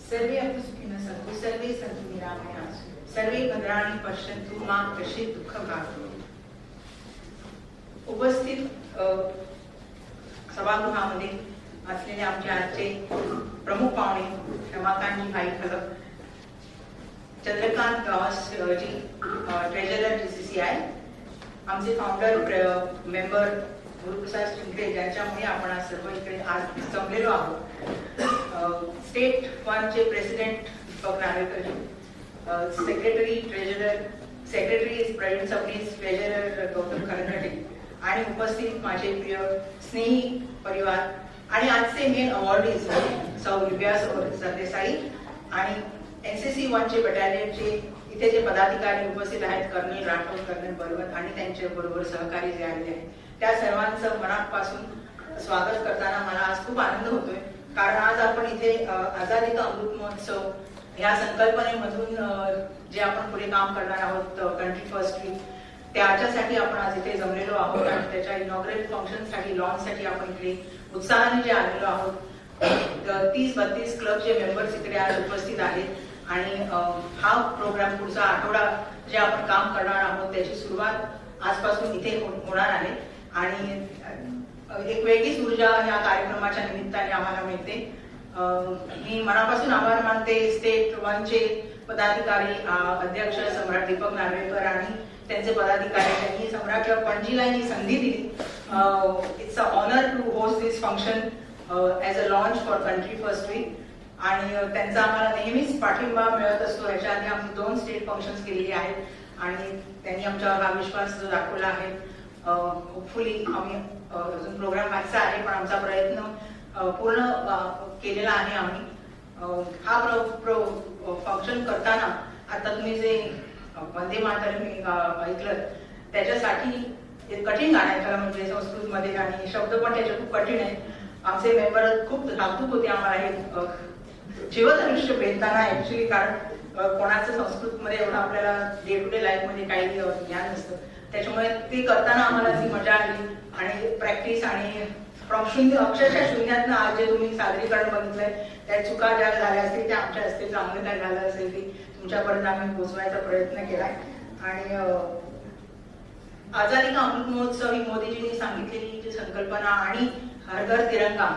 सर्वे अपि सुखिनः सन्तु सर्वे सन्तु निरामयाः सर्वे भद्राणि पश्यन्तु मा कश्चित् दुःखं भाग्यते। उपस्थित सभागृहामध्ये असलेले आमचे आजचे प्रमुख पाहुणे रमाकांतजी भाई खलक, चंद्रकांत गावसजी ट्रेजरर GCCI, आमचे फाउंडर मेंबर गुरुप्रसाद शिंदे, ज्यांच्यामुळे आपण आज सर्व इकडे आज जमलेलो आहोत। स्टेट 1 चे प्रेसिडेंट दीपक नार्वेकरजी, secretary treasurer secretary Pravin Sabnis, treasurer Gautam Kharangate आणि उपस्थित माझे प्रिय स्नेही परिवार आणि आजचे मेन अवॉर्डीज सौ दिव्या सरदेसाई आणि NCC 1 चे बटालियनचे इथे जे पदाधिकारी उपस्थित आहेत, कर्नल राठोड, कर्नल बलवंत आणि त्यांच्या बरोबर सहकारी जे आलेले आहेत, त्या सर्वांचं मनापासून स्वागत करताना मला आज खूप आनंद होतोय, कारण आज आपण इथे आझादी का अमृत महोत्सव या संकल्पनेमधून जे आपण पुढे काम करणार आहोत, कंट्री फर्स्ट वीक, त्याच्यासाठी आपण आज इथे जमलेलो आहोत आणि त्याच्या इनॉग्रेट फंक्शन साठी लॉन्च साठी आपण इकडे उत्साहाने जे आलेलो आहोत। 30-32 क्लबचे मेंबर्स इकडे आज उपस्थित आहेत आणि हा प्रोग्राम पुढचा आठवडा जे आपण काम करणार आहोत त्याची सुरुवात आजपासून इथे होणार आहे आणि एक वेगळीच ऊर्जा या कार्यक्रमाच्या निमित्ताने आम्हाला मिळते। मी मनापासून आभार मानते स्टेट 1 चे पदाधिकारी, अध्यक्ष सम्राट दीपक नार्वेकर आणि त्यांचे पदाधिकारी, त्यांनी सम्राट क्लब पणजीला ही संधी दिली। It's a honour to host this function as a launch for country first week आणि त्यांचा आम्हाला नेहमीच पाठिंबा मिळत असतो। याच्या आधी आम्ही 2 स्टेट फंक्शन्स केलेली आहेत आणि त्यांनी आमच्यावर हा विश्वास जो दाखवला आहे। होपफुली आम्ही अजून प्रोग्राम व्हायचा आहे, पण आमचा प्रयत्न पूर्ण केलेला आहे आम्ही। हा फंक्शन करताना आता तुम्ही जे वंदे मातरम ऐकलं त्याच्यासाठी कठीण गाणं आहे खरं म्हणजे संस्कृत मध्ये आणि शब्द पण त्याचे खूप कठीण आहे। आमचे मेंबर खूप धाकधूक होते आम्हाला हे जीवनदृश्य पेलताना ऍक्च्युली, कारण कोणाचं संस्कृत मध्ये एवढं आपल्याला डे टू डे लाईफ मध्ये काही ज्ञान नसतं, त्याच्यामुळे ते करताना आम्हाला ती मजा आली आणि प्रॅक्टिस आणि अक्षरशः शून्यातनं आज जे तुम्ही सादरीकरण बघितलंय त्या चुका ज्या झाल्या असतील त्या आमच्या असतील, चांगलं काय झालं असेल ते तुमच्यापर्यंत आम्ही पोहोचवायचा प्रयत्न केलाय। आणि आझादी का अमृत महोत्सव ही मोदीजींनी सांगितलेली जी संकल्पना आणि हर घर तिरंगा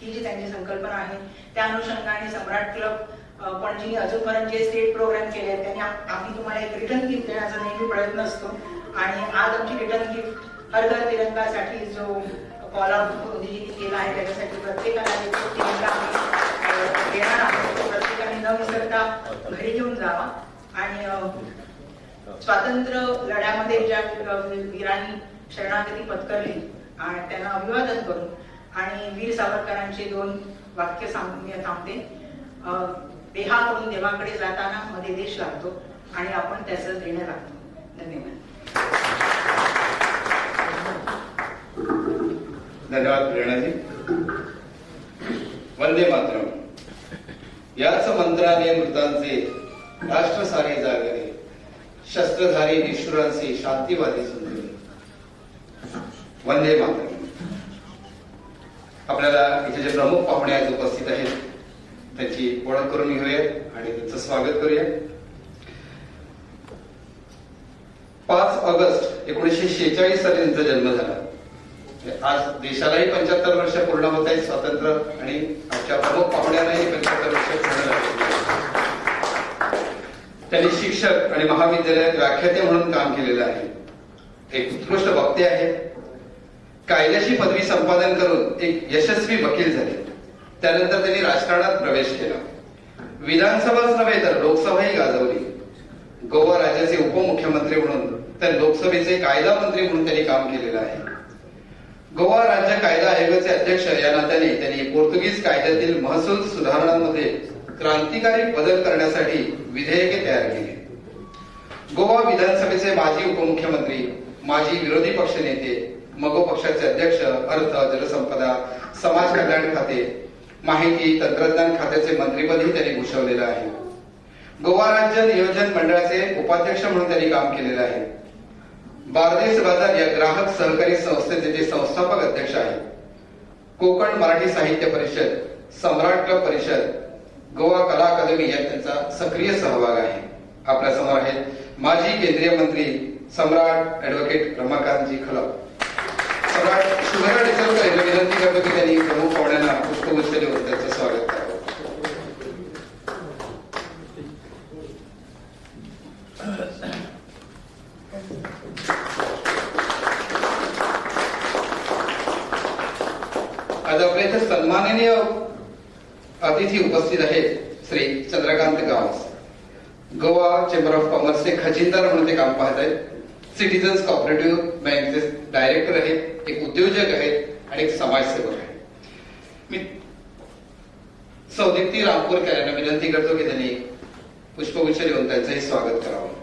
ही जी त्यांची संकल्पना आहे त्या अनुषंगाने सम्राट क्लब पणजीने अजूनपर्यंत जे स्टेट प्रोग्राम केले आहेत त्यांनी आम्ही तुम्हाला एक रिटर्न गिफ्ट देण्याचा नेहमी प्रयत्न असतो आणि आज आमची रिटर्न गिफ्ट हर घर तिरंगासाठी जो कॉल आउट मोदीजींनी केला आहे त्याच्यासाठी प्रत्येकाला तिरंगा देणार आहोत। प्रत्येकाने न विसरता घरी घेऊन जावा आणि स्वातंत्र्य लढ्यामध्ये ज्या वीरांनी शरणागती पत्करली आणि त्यांना अभिवादन करून आणि वीर सावरकरांचे 2 वाक्य सांगून थांबते। देहाकडून देवाकडे जाताना मध्ये देश लागतो आणि आपण त्याचं देणं लागतो। धन्यवाद। धन्यवाद प्रेरणाजी। वंदे मातरम याच मंत्राने मृतांचे राष्ट्र सारे जागले, शस्त्रधारी निष्ठुरांचे शांतीवादी सुंदरे। वंदे मातरम। आपल्याला इथे जे प्रमुख पाहुणे आज उपस्थित आहेत त्यांची ओळख करून घेऊया आणि त्यांचं स्वागत करूया। 5 ऑगस्ट 1946 साली त्यांचा जन्म झाला। आज देशालाही 75 वर्ष पूर्ण होत आहेत स्वातंत्र्य आणि आमच्या प्रमुख पाहुण्यांनाही 75 वर्ष पूर्ण झाली। त्यांनी शिक्षक आणि महाविद्यालयात व्याख्याते म्हणून काम केलेलं आहे। एक उत्कृष्ट वक्ते आहेत। कायद्याची पदवी संपादन करून एक यशस्वी वकील झाले। त्यानंतर त्यांनी राजकारणात प्रवेश केला। विधानसभाच नव्हे तर लोकसभाही गाजवली। गोवा राज्याचे उपमुख्यमंत्री म्हणून तर लोकसभेचे कायदा मंत्री म्हणून त्यांनी काम केलेलं आहे। गोवा राज्य कायदा आयोगाचे अध्यक्ष या नात्याने त्यांनी पोर्तुगीज कायद्यातील महसूल सुधारणांमध्ये क्रांतिकारी बदल करण्यासाठी विधेयके तयार केली। गोवा विधानसभेचे माजी उपमुख्यमंत्री, माजी विरोधी पक्ष नेते, मगो पक्षाचे अध्यक्ष, अर्थ, जलसंपदा, समाज कल्याण खाते, माहिती तंत्रज्ञान खात्याचे मंत्रीपदही त्यांनी भूषवलेलं आहे। गोवा राज्य नियोजन मंडळाचे उपाध्यक्ष म्हणून त्यांनी काम केलेलं आहे। बारदेस बाजार या ग्राहक सहकारी संस्थेचे ते संस्थापक अध्यक्ष आहेत। कोकण मराठी साहित्य परिषद, सम्राट क्लब परिषद, गोवा कला अकादमी यात त्यांचा सक्रिय सहभाग आहे. आपल्या समोर आहेत माजी केंद्रीय मंत्री सम्राट ऍडव्होकेट रमाकांतजी खलप. सम्राट शुभरा डिसलकर यांना विनंती करतो की त्यांनी प्रमुख पाहुण्यांना पुष्पगुच्छ देऊन त्यांचं स्वागत करावं. आज आपल्या इथे सन्माननीय अतिथी उपस्थित आहेत श्री चंद्रकांत गावस. गोवा चेंबर ऑफ कॉमर्सचे खजिनदार म्हणून ते काम पाहत आहेत. सिटीजन्स कॉपरेटिव्ह बँकचे डायरेक्टर आहेत, एक उद्योजक आहेत आणि एक समाजसेवक आहेत. मी सौदिप्ती रामपूरकर यांना विनंती करतो की त्यांनी पुष्पगुच्छ देऊन त्यांचंही स्वागत करावं.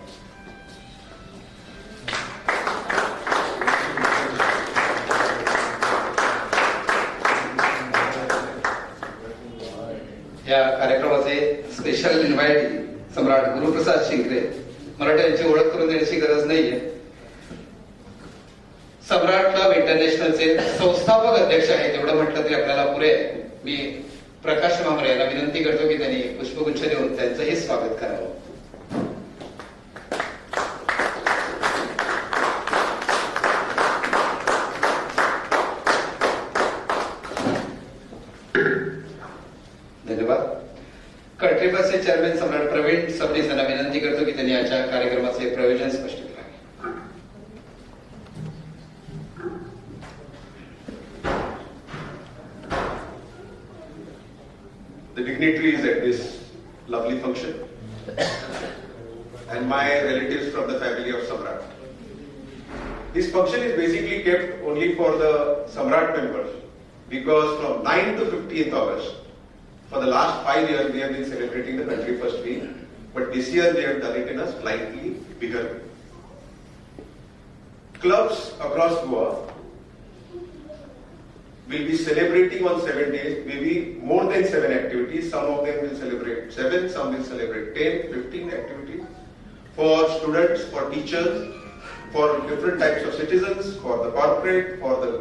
या कार्यक्रमाचे स्पेशल इन्व्हायटी सम्राट गुरुप्रसाद शिंगरे. मराठी यांची ओळख करून देण्याची गरज नाहीये. सम्राट क्लब इंटरनॅशनलचे संस्थापक अध्यक्ष आहेत एवढं म्हटलं तरी आपल्याला पुरे. मी प्रकाश मामरे यांना विनंती करतो की त्यांनी पुष्पगुच्छ देऊन त्यांचंही स्वागत करावं. धन्यवाद. कंट्री बसचे चेअरमॅन सम्राट प्रवीण सबनीस यांना विनंती करतो की त्यांनी आजच्या कार्यक्रमाचे प्रयोजन स्पष्ट करावे. The dignitaries at this lovely function and my relatives from the family of Samrat. This function is basically kept only for the Samrat members because from 9th to 15th August, for the last 5 years we have been celebrating the Country First Week, but this year we have done it in a slightly bigger way. Clubs across Goa will be celebrating on 7 days, maybe more than 7 activities. Some of them will celebrate 7, some will celebrate 10, 15 activities for students, for teachers, for different types of citizens, for the corporate, for the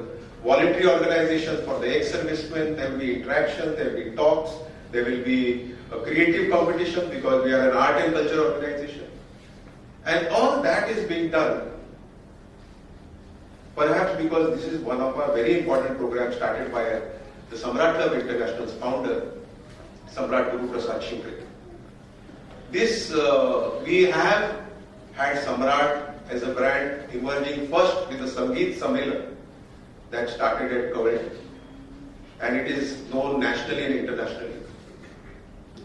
voluntary organizations, for the ex-servicemen. There will be interaction, there will be talks, there will be a creative competition because we are an art and culture organization. And all that is being done perhaps because this is one of our very important programs started by the Samrat Club International's founder, Samrat Guruprasad Shingre. We have had Samrat as a brand emerging first with the Sangeet Sammelan that started at Covent, and it is known nationally and internationally.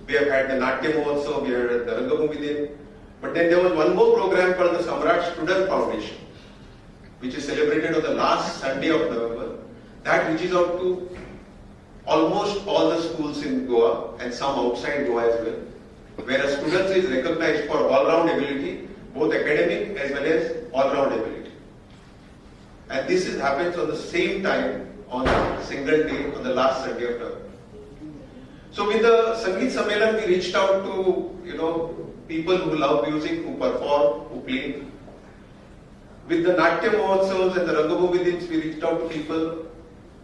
We have had the Natya Mahotsav, we have had the Rangabhoomi Din, but then there was one more program called the Samrat Student Foundation, which is celebrated on the last Sunday of November. That reaches out to almost all the schools in Goa and some outside Goa as well, where a student is recognized for all-round ability, both academic as well as all-round ability. And this happens on the same time on a single day on the last Sunday of November. So with the Sangeet Sammelan, we reached out to people who love music, who perform, who play. With the Natya Mahotsavs and the Rangabhoomi Dins, we reached out to people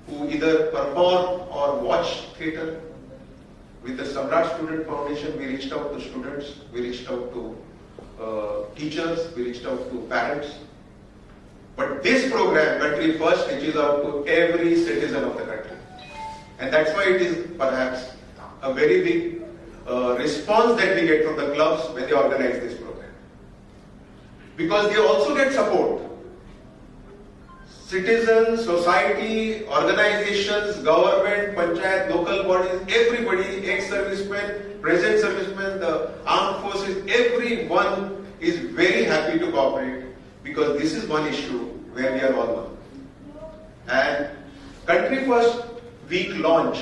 who either perform or watch theatre. With the Samrat Student Foundation, we reached out to students, we reached out to teachers, we reached out to parents. But this program, Country First, reaches out to every citizen of the country. And that's why it is perhaps a very big response that we get from the clubs when they organize this program. Because they also get support. Citizens, society, organizations, government, panchayat, local bodies, everybody, ex-servicemen, present servicemen, the armed forces, everyone is very happy to cooperate because this is one issue where we are all one. And Country First Week launch,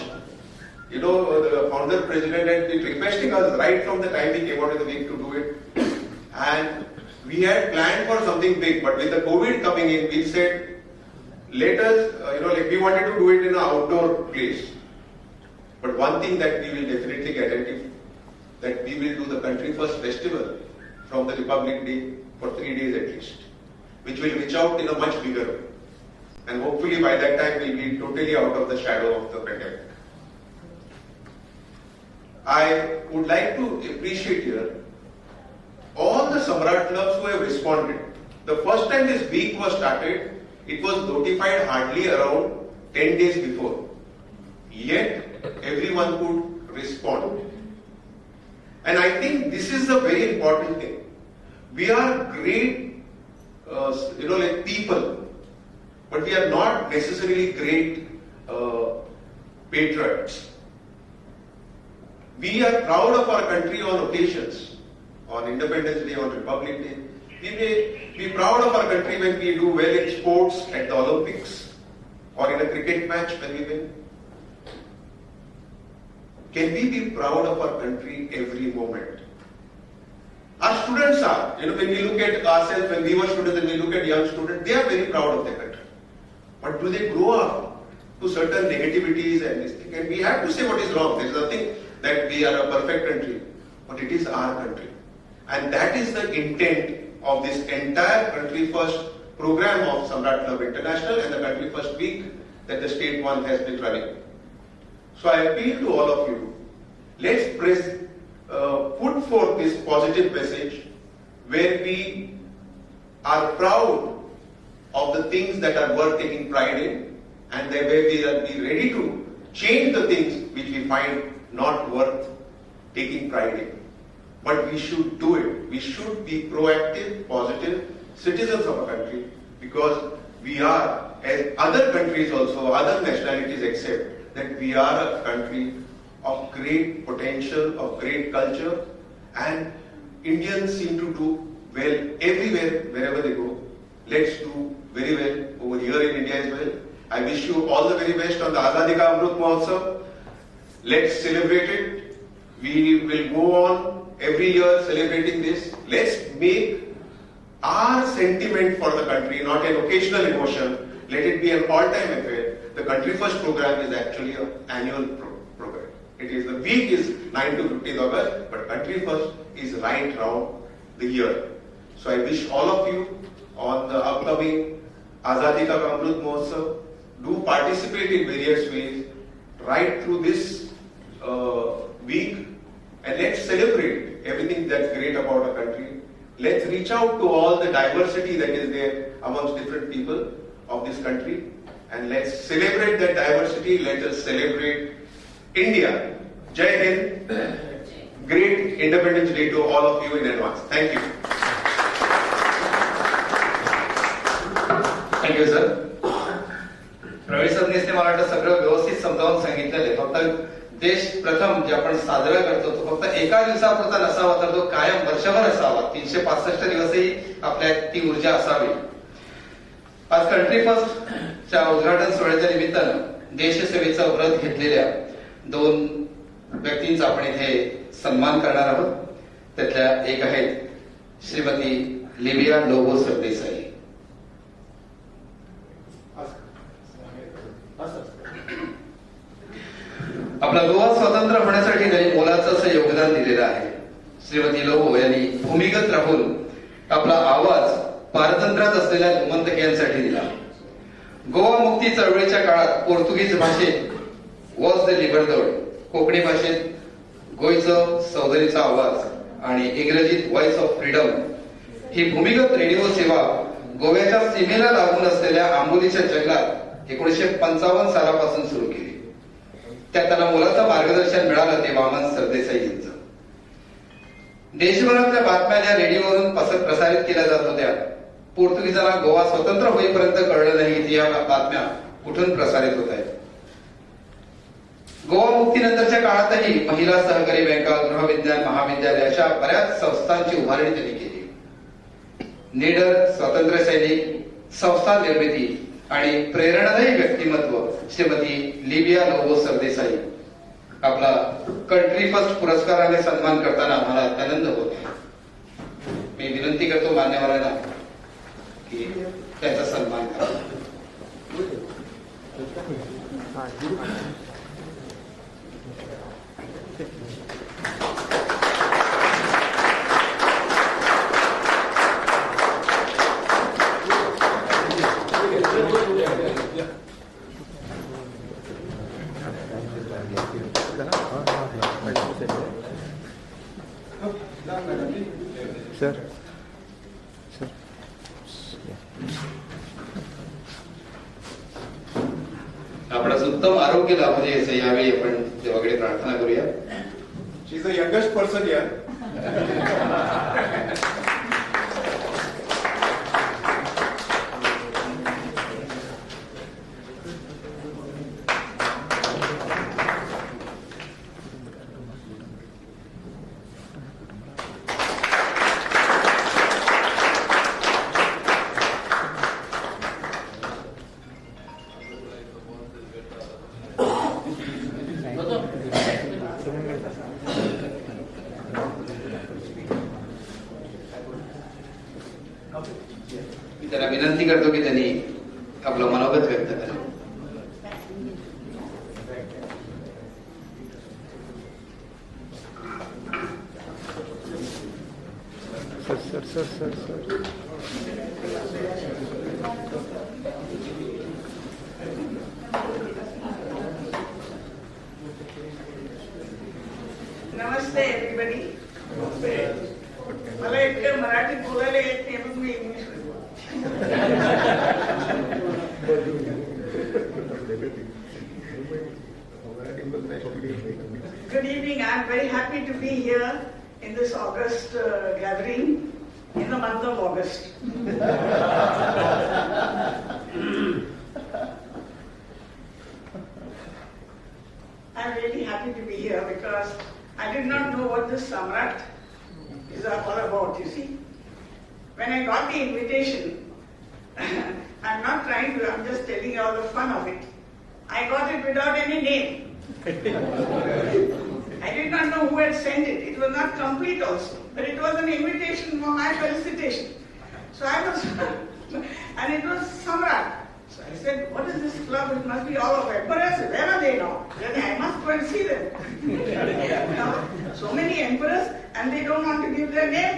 the founder president had been requesting us right from the time we came out of the week to do it. And we had planned for something big, but with the COVID coming in, we said, let us, we wanted to do it in an outdoor place. But one thing that we will definitely guarantee, that we will do the Country First Festival from the Republic Day for 3 days at least, which will reach out in a much bigger way. And hopefully by that time we'll be totally out of the shadow of the pandemic. I would like to appreciate here all the Samrat clubs who have responded. The first time this week was started, it was notified hardly around 10 days before. Yet, everyone could respond. And I think this is a very important thing. We are great, like people, but we are not necessarily great patriots. We are proud of our country on occasions, on Independence Day, on Republic Day. We may be proud of our country when we do well in sports at the Olympics or in a cricket match when we win. Can we be proud of our country every moment? Our students are, when we look at ourselves, when we were students and we look at young students, they are very proud of their country. But do they grow up to certain negativities and this thing? And we have to say what is wrong. There is nothing that we are a perfect country, but it is our country. And that is the intent of this entire Country First program of Samrat Club International and the Country First Week that the state one has been running. So I appeal to all of you, let's put forth this positive message where we are proud of the things that are worth taking pride in, and where we are ready to change the things which we find not worth taking pride in. But we should do it. We should be proactive, positive citizens of a country, because we are, as other countries also, other nationalities accept, that we are a country of great potential, of great culture, and Indians seem to do well everywhere, wherever they go. Let's do very well over here in India as well. I wish you all the very best on the Azadi Ka Amrit Mahotsav. Let's celebrate it. We will go on every year celebrating this. Let's make our sentiment for the country not an occasional emotion. Let it be an all-time affair. The Country First program is actually an annual program. It is, the week is 9 to 15th August, but Country First is right round the year. So I wish all of you on the upcoming Azadi Ka Amrit Mahotsav, do participate in various ways right through this week, and let's celebrate everything that's great about our country. Let's reach out to all the diversity that is there amongst different people of this country, and let's celebrate that diversity. Let us celebrate India. Jai Hind. Great Independence Day to all of you in advance. Thank you. Thank you sir. Pravin सरदेसाईने मला वाटतं सगळं व्यवस्थित समजावून सांगितलेलं. फक्त देश प्रथम जे आपण साजरा करतो तो फक्त एका दिवसापुरता नसावा, तर तो कायम वर्षभर असावा. 365 दिवसही आपल्यात ती ऊर्जा असावी. आज कंट्री फर्स्ट च्या उद्घाटन सोहळ्याच्या निमित्तानं देशसेवेचं व्रत घेतलेल्या 2 व्यक्तींचा आपण इथे सन्मान करणार आहोत. त्यातल्या एक आहेत श्रीमती लिबिया लोबो सरदेसाई. आपला गोवा स्वतंत्र होण्यासाठी त्यांनी मोलाचं असं योगदान दिलेलं आहे. श्रीमती लोबो यांनी भूमिगत राहून आपला आवाज पारतंत्र्यात असलेल्या गोमंतकीयांसाठी दिला. गोवा मुक्ती चळवळीच्या काळात पोर्तुगीज भाषेत वॉज द लिबर्टोड, कोकणी भाषेत गोयचं सौदरीचा आवाज आणि इंग्रजीत व्हॉइस ऑफ फ्रीडम ही भूमिगत रेडिओ सेवा गोव्याच्या सीमेला लागून असलेल्या आंबोलीच्या जंगलात 1955 सालापासून सुरू केली. त्यात त्यांना मोलाचं मार्गदर्शन मिळालं ते वामन सरदेसाई यांचं. देशभरातल्या बातम्या ज्या रेडिओवरून प्रसारित केल्या जात होत्या, पोर्तुगीजांना गोवा स्वतंत्र होईपर्यंत कळलं नाही की या बातम्या कुठून प्रसारित होत आहेत. गोवा मुक्तीनंतरच्या काळातही महिला सहकारी बँका, गृहविज्ञान महाविद्यालय अशा बऱ्याच संस्थांची उभारणी त्यांनी केली. निडर, स्वातंत्र्य सैनिक, संस्था निर्मिती आणि प्रेरणादायी व्यक्तिमत्व श्रीमती लिबिया लोबो सरदेसाई. आपला कंट्री फर्स्ट पुरस्काराने सन्मान करताना आम्हाला आनंद होत आहे. मी विनंती करतो मान्यवरांना की त्यांचा सन्मान करा. सर सर आपणास उत्तम आरोग्य लाभू दे असं यावेळी आपण देवाकडे प्रार्थना करूया. She is the youngest person here. मी त्याला विनंती करतो की त्यांनी आपलं मनोगत व्यक्त करावं. Sir sir sir sir sir नमस्ते एव्हरीबडी. मला इतकं मराठी बोलायला येत नाही पण मी English Good evening. I'm very happy to be here in this August gathering in the month of August. I'm really happy to be here because I did not know what this Samrat is all about, you see. When I got the invitation, I'm not trying to, I'm just telling you all the fun of it. I got it without any name. I did not know who had sent it. It was not complete also, but it was an invitation for my felicitation. So I was, and it was Samrat. So I said, what is this club? It must be all of emperors. Where are they now? Then I must go and see them. Now, so many emperors, and they don't want to give their name.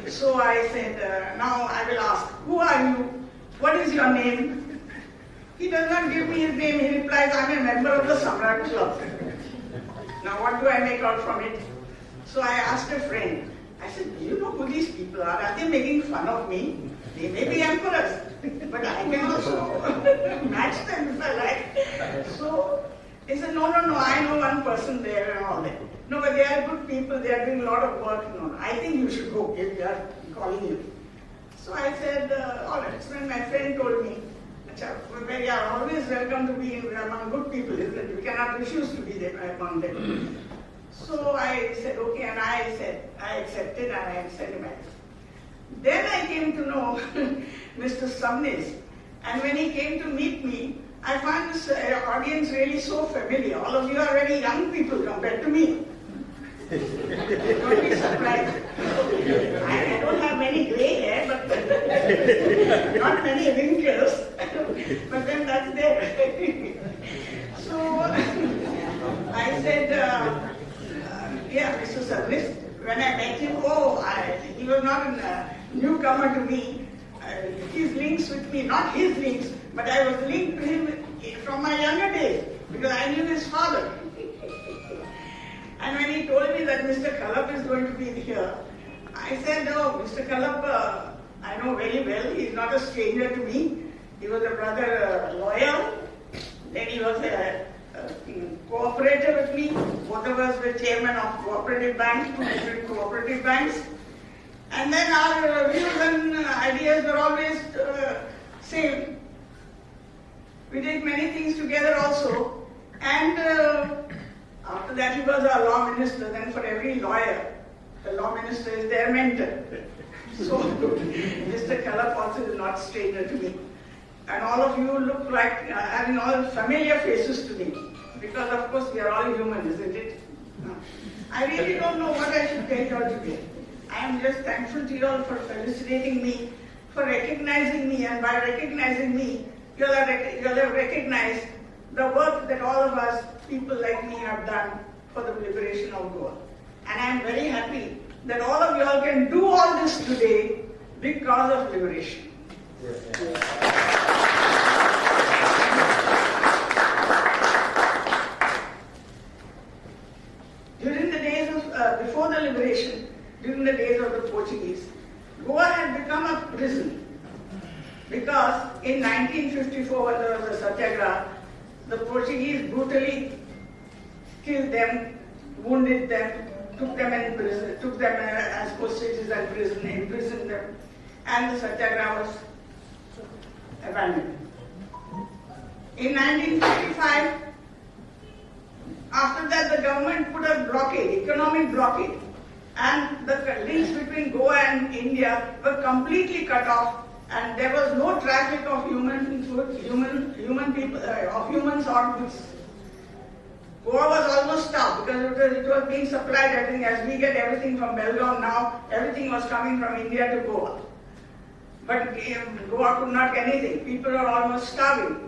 So I said, now I will ask, who are you? What is your name? He does not give me his name. He replies, I'm a member of the Samrat Club. Now what do I make out from it? So I asked a friend. I said, do you know who these people are? Are they making fun of me? They may be emperors, but I can also match them if I like. So he said, no, I know one person there and all that. No, but they are good people. They are doing a lot of work. No, I think you should go if they are calling you. So I said, all right. So when my friend told me, we are always welcome to be among good people, isn't it? We cannot refuse to be there among them. So I said, okay, and I accepted and I sent him back. Then I came to know Mr. Samnis, and when he came to meet me, I found this audience really so familiar. All of you are very young people compared to me. Don't be surprised. I don't have many grey hair, but not many wrinkles. But then that's there. So I said, yeah, Mr. Samnis. When I met him, he was not a newcomer to me. His links with me, not his links, but I was linked to him from my younger days because I knew his father. And when he told me that Mr. Kalap is going to be here, I said, oh, Mr. Kalap, I know very well. He's not a stranger to me. He was a brother lawyer. Then he was a cooperator with me. Both of us were chairman of cooperative banks, two different cooperative banks. And then our views and ideas were always same. We did many things together also. And after that he was our law minister. Then for every lawyer, the law minister is their mentor. So Mr. Kalap also is not stranger to me. And all of you look like having all familiar faces to me. Because of course we are all human, isn't it? No. I really don't know what I should tell you all today. I am just thankful to you all for felicitating me, for recognizing me, and by recognizing me, you all have recognized the work that all of us, people like me, have done for the liberation of Goa. And I am very happy that all of you all can do all this today because of liberation. liberation during the days of the Portuguese, Goa had become a prison. Because in 1954, when there was a satyagraha, the Portuguese brutally killed them, wounded them, took them in prison, took them as hostages and imprisoned them, and the satyagraha was abandoned. In 1955, after that the government put a blockade, economic blockade, and the links between Goa and India were completely cut off, and there was no traffic of humans or goods. Goa was almost stopped because it was being supplied everything. As we get everything from Belgaum now, everything was coming from India to Goa. But Goa could not get anything. People were almost starving.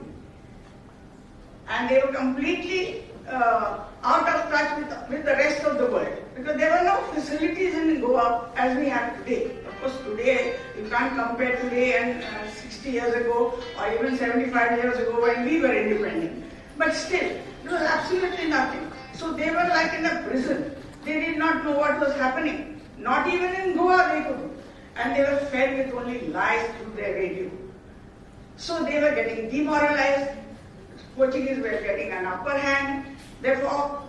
And they were completely out of touch with the rest of the world. Because there were no facilities in Goa as we have today. Of course, today, you can't compare today and 60 years ago or even 75 years ago when we were independent. But still, there was absolutely nothing. So they were like in a prison. They did not know what was happening. Not even in Goa they could. And they were fed with only lies through their radio. So they were getting demoralized. Portuguese were getting an upper hand. Therefore,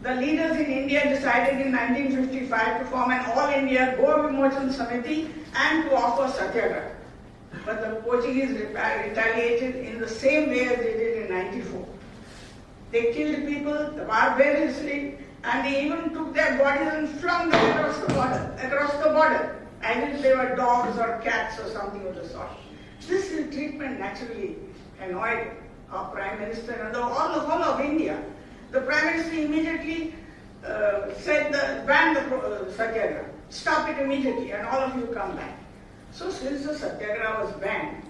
the leaders in India decided in 1955 to form an all-India Goa Vimochan Samiti and to offer satyagraha. But the Portuguese retaliated in the same way as they did in 94. They killed people barbarously, and they even took their bodies and flung them across the border, as if they were dogs or cats or something of the sort. This treatment naturally annoyed our Prime Minister and the whole of India. The Prime Minister immediately said, ban the satyagraha, stop it immediately, and all of you come back. So since the satyagraha was banned,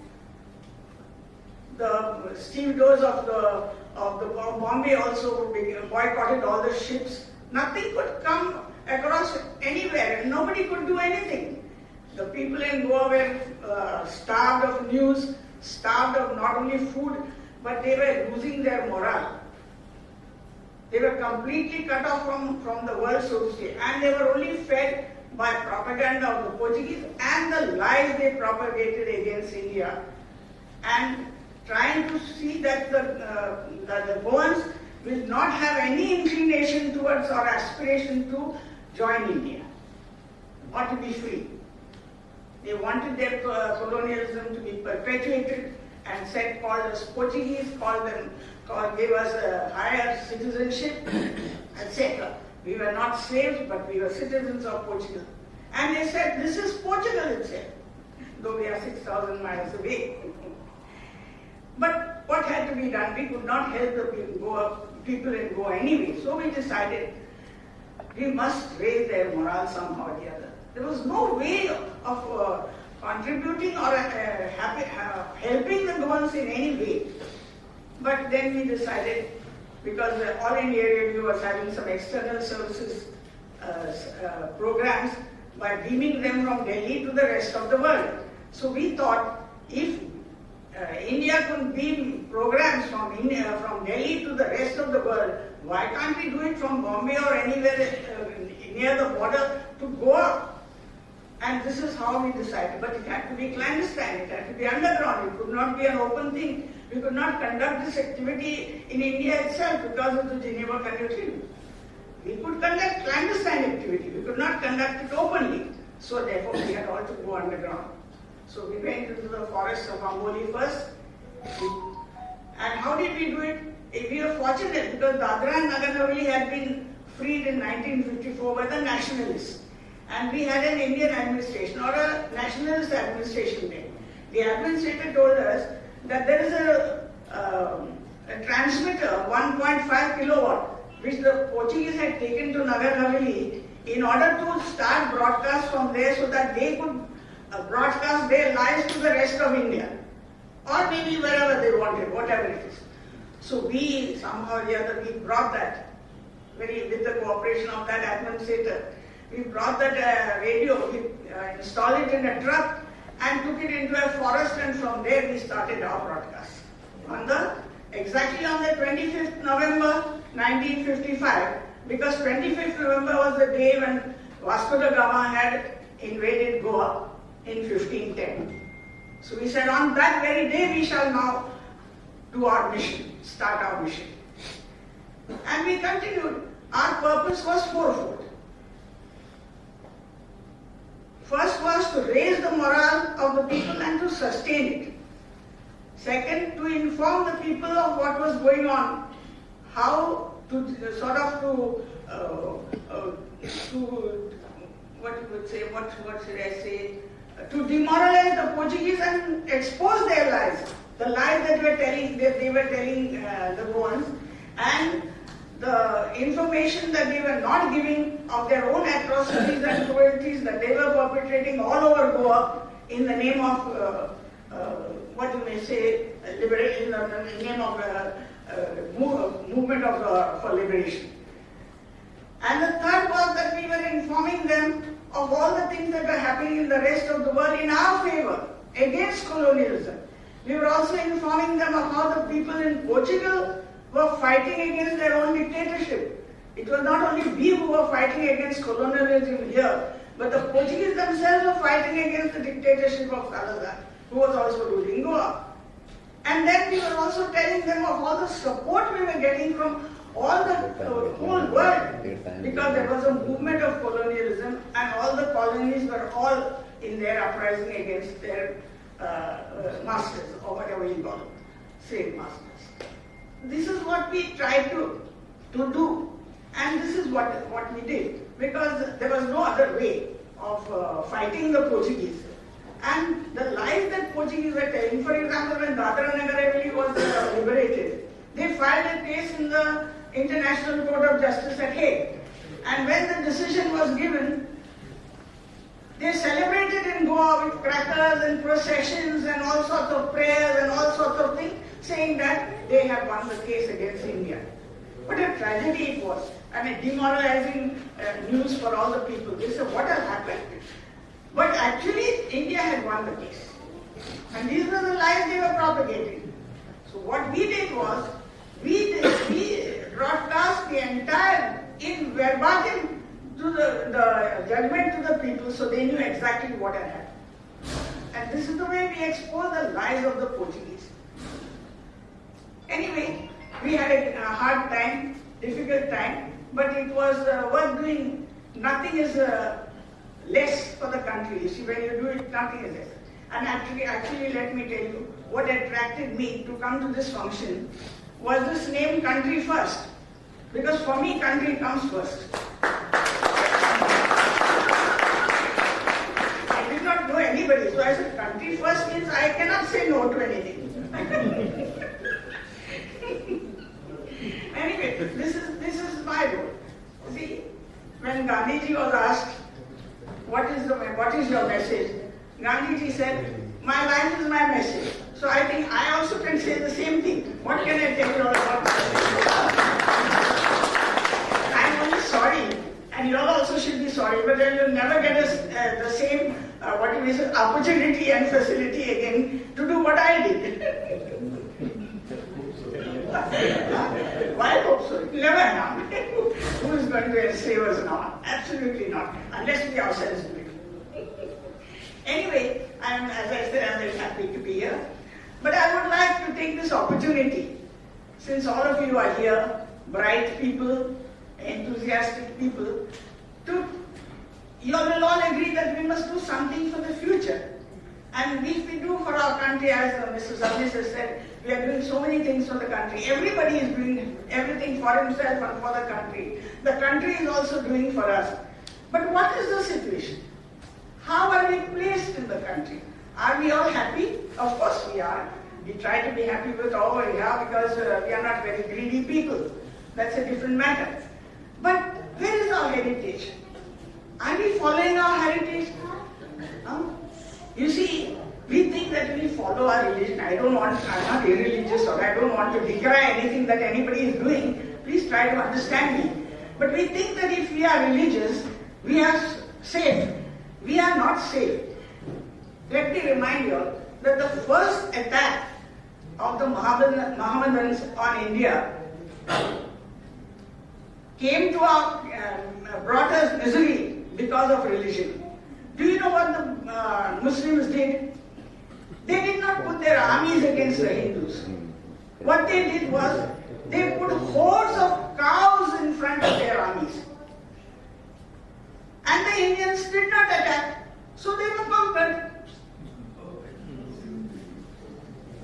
the stevedores of the Bombay also boycotted all the ships. Nothing could come across anywhere, and nobody could do anything. The people in Goa were starved of news, starved of not only food, but they were losing their morale. They were completely cut off from the world, so to say, and they were only fed by propaganda of the Portuguese and the lies they propagated against India, and trying to see that the Goans will not have any inclination towards or aspiration to join India or to be free. They wanted their colonialism to be perpetuated and called us Portuguese, gave us a higher citizenship, etc. We were not slaves, but we were citizens of Portugal. And they said, this is Portugal itself, though we are 6,000 miles away. But what had to be done? We could not help the people in Goa anyway. So we decided we must raise their morale somehow or the other. There was no way of contributing or helping the Goans in any way. But then we decided, because the All India Radio was having some external services programs, by beaming them from Delhi to the rest of the world. So we thought, if India could beam programs from Delhi to the rest of the world, why can't we do it from Bombay or anywhere near the border to Goa? And this is how we decided. But it had to be clandestine, it had to be underground, it could not be an open thing. We could not conduct this activity in India itself because of the Geneva Convention. We could conduct clandestine activity, we could not conduct it openly. So therefore we had all to go underground. So we went into the forests of Amboli first. And how did we do it? We were fortunate because Dadra and Nagar Haveli had been freed in 1954 by the nationalists. And we had an Indian administration or a nationalist administration there. The administrator told us that there is a transmitter, 1.5 kilowatt, which the Portuguese had taken to Nagar Haveli in order to start broadcast from there so that they could broadcast their lives to the rest of India. Or maybe wherever they wanted, whatever it is. So we, somehow or the other, we brought that, with the cooperation of that administrator, we brought that radio, we installed it in a truck and took it into a forest, and from there we started our broadcast. Exactly on the 25th November 1955, because 25th November was the day when Vasco da Gama had invaded Goa in 1510. So we said on that very day we shall now do our mission, start our mission. And we continued. Our purpose was fourfold. First was to raise the morale of the people and to sustain it. Second, to inform the people of what was going on, how to to demoralize the Portuguese and expose their lies, the lies that they were telling the Goans, and the information that they were not giving of their own atrocities and cruelties that they were perpetrating all over Goa in the name of liberation, in the name of movement for liberation. And the third was that we were informing them of all the things that were happening in the rest of the world in our favor, against colonialism. We were also informing them of how the people in Portugal were fighting against their own dictatorship. It was not only we who were fighting against colonialism here, but the Portuguese themselves were fighting against the dictatorship of Salazar, who was also ruling Goa. And then we were also telling them of all the support we were getting from all the whole world, because there was a movement of colonialism and all the colonies were all in their uprising against their masters, or whatever you call them, slave masters. This is what we tried to do, and this is what we did, because there was no other way of fighting the Portuguese. And the lies that Portuguese were telling, for example, when Dadra Nagar Haveli was liberated, they filed a case in the International Court of Justice at Hague. And when the decision was given, they celebrated in Goa with crackers and processions and all sorts of prayers and all sorts of things, saying that they have won the case against India. What a tragedy it was. I mean, demoralizing news for all the people. They said, what has happened? But actually, India had won the case. And these were the lies they were propagating. So what we did was, we broadcast the entire, in verbatim, to the judgment to the people, so they knew exactly what had happened. And this is the way we expose the lies of the Portuguese. Anyway, we had a hard time, difficult time, but it was worth doing. Nothing is less for the country. You see, when you do it, nothing is less. And actually, let me tell you, what attracted me to come to this function was this name, Country First. Because for me, country comes first. I did not know anybody, so I said, country first means I cannot say no to anything. Anyway, this is my role. See, when Gandhiji was asked, what is your message? Gandhiji said, my life is my message. So I think I also can say the same thing. What can I tell you all about myself? I'm only sorry, and you all also should be sorry, but then you'll never get the same opportunity and facility again to do what I did. Why hope so? Never now. Who is going to save us now? Absolutely not, unless we ourselves do it. Anyway, as I said, I'm very happy to be here. But I would like to take this opportunity, since all of you are here, bright people, enthusiastic people, you will all agree that we must do something for the future. And if we do for our country, as Mr. Sabnis has said, we are doing so many things for the country. Everybody is doing everything for himself and for the country. The country is also doing for us. But what is the situation? How are we placed in the country? Are we all happy? Of course we are. We try to be happy with all we are because we are not very greedy people. That's a different matter. But where is our heritage? Are we following our heritage? No? You see, we think that we follow our religion. I'm not irreligious, or I don't want to decry anything that anybody is doing. Please try to understand me. But we think that if we are religious, we are safe. We are not safe. Let me remind you all that the first attack of the Mohammedans on India came to brought us misery because of religion. Do you know what the Muslims did? They did not put their armies against the Hindus. What they did was, they put hordes of cows in front of their armies. And the Indians did not attack, so they were conquered.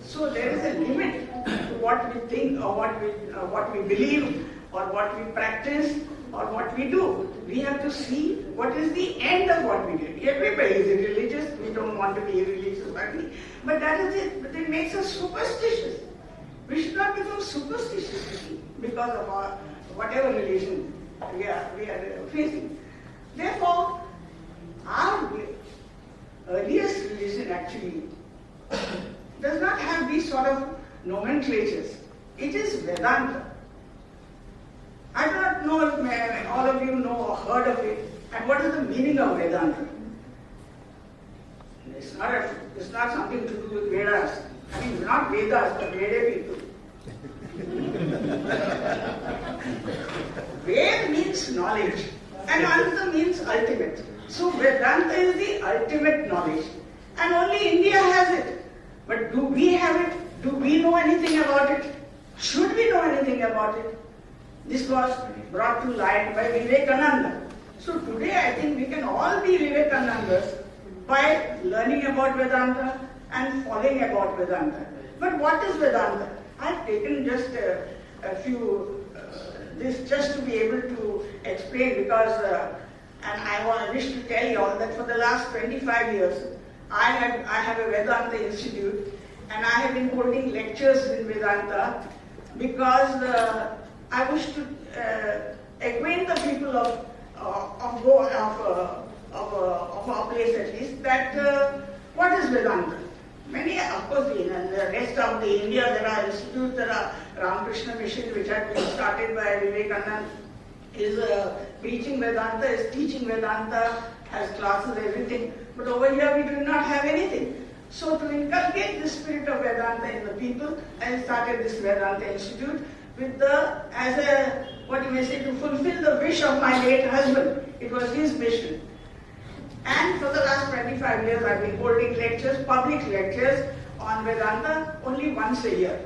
So there is a limit to what we think or what we believe or what we practice or what we do. We have to see what is the end of what we do. Everybody is religious. We don't want to be religious, but that is it. But it makes us superstitious. We should not become superstitious because of our whatever religion we are facing. Therefore, our earliest religion actually does not have these sort of nomenclatures. It is Vedanta. I do not know if all of you know or heard of it, and what is the meaning of Vedanta. It's not something to do with Vedas. I mean, not Vedas, but Veda people. Ved means knowledge, and Anta means ultimate. So Vedanta is the ultimate knowledge, and only India has it. But do we have it? Do we know anything about it? Should we know anything about it? This was brought to light by Vivekananda. So today I think we can all be Vivekanandas by learning about Vedanta and following about Vedanta. But what is Vedanta? I've taken just a few, this just to be able to explain because, and I wish to tell you all that for the last 25 years, I have a Vedanta Institute and I have been holding lectures in Vedanta because I wish to acquaint the people of our place at least that what is Vedanta. Many, of course, in the rest of the India there are institutes, there are Ramakrishna Mission which had been started by Vivekananda, is preaching Vedanta, is teaching Vedanta, has classes, everything. But over here we do not have anything. So to inculcate the spirit of Vedanta in the people, I started this Vedanta Institute with what you may say, to fulfill the wish of my late husband. It was his mission. And for the last 25 years I've been holding lectures, public lectures on Vedanta only once a year.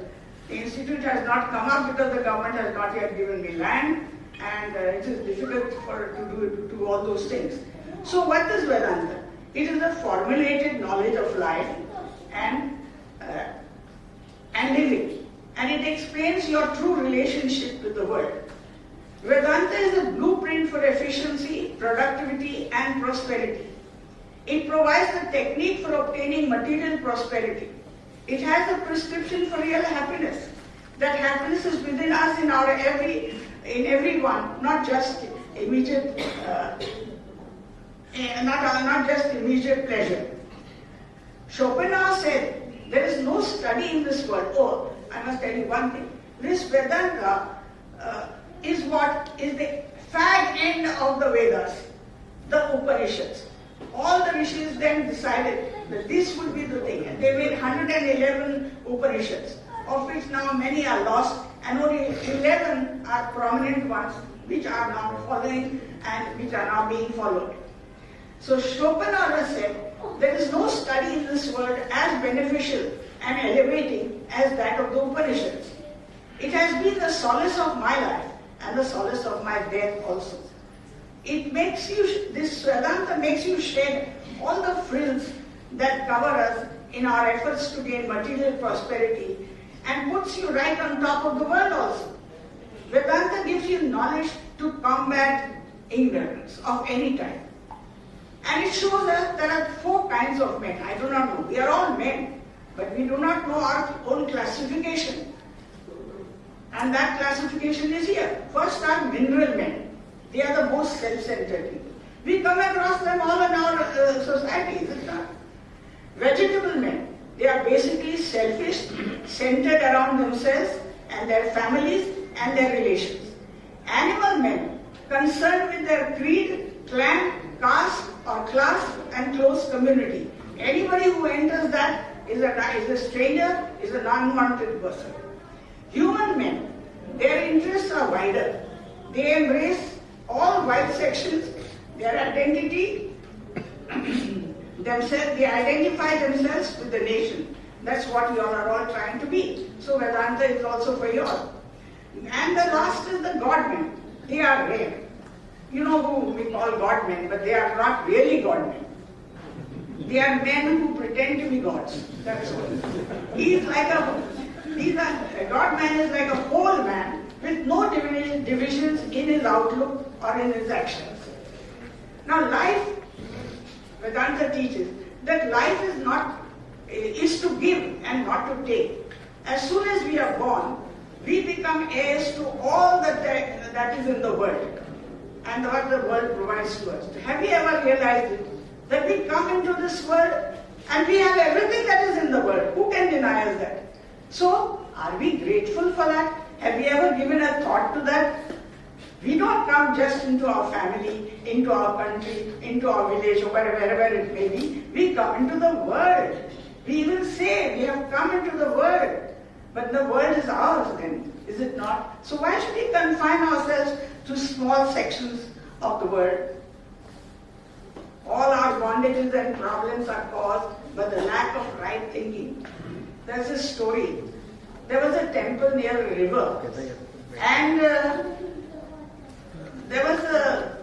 The institute has not come up because the government has not yet given me land and it is difficult to do all those things. So what is Vedanta? It is a formulated knowledge of life and living, and it explains your true relationship with the world. Vedanta is a blueprint for efficiency, productivity, and prosperity. It provides the technique for obtaining material prosperity. It has a prescription for real happiness. That happiness is within us in everyone, not just immediate. Not just immediate pleasure. Schopenhauer said, there is no study in this world. Oh, I must tell you one thing. This Vedanta is the fag end of the Vedas, the Upanishads. All the rishis then decided that this would be the thing. And they made 111 Upanishads, of which now many are lost, and only 11 are prominent ones, which are now following and which are now being followed. So Schopenhauer said, there is no study in this world as beneficial and elevating as that of the Upanishads. It has been the solace of my life and the solace of my death also. This Vedanta makes you shed all the frills that cover us in our efforts to gain material prosperity and puts you right on top of the world also. Vedanta gives you knowledge to combat ignorance of any type. And it shows us there are 4 kinds of men. I do not know. We are all men, but we do not know our own classification. And that classification is here. First are mineral men. They are the most self-centered people. We come across them all in our society, is it not? Vegetable men. They are basically selfish, centered around themselves and their families and their relations. Animal men, concerned with their creed, clan, caste or class and close community. Anybody who enters that is a stranger, is a non-wanted person. Human men, their interests are wider. They embrace all white sections Their identity, they identify themselves with the nation. That's what you all are all trying to be. So Vedanta is also for you all. And the last is the God-men. They are rare. You know who we call God-men, but they are not really God-men. They are men who pretend to be gods. That's all. A God-man is like a whole man with no divisions in his outlook or in his actions. Now life, Vedanta teaches that life is to give and not to take. As soon as we are born, we become heirs to all that is in the world and what the world provides to us. Have you ever realized it? That we come into this world and we have everything that is in the world. Who can deny us that? So, are we grateful for that? Have we ever given a thought to that? We don't come just into our family, into our country, into our village, or wherever it may be. We come into the world. We even say we have come into the world. But the world is ours then, is it not? So why should we confine ourselves to small sections of the world? All our bondages and problems are caused by the lack of right thinking. There's a story. There was a temple near a river, and there was a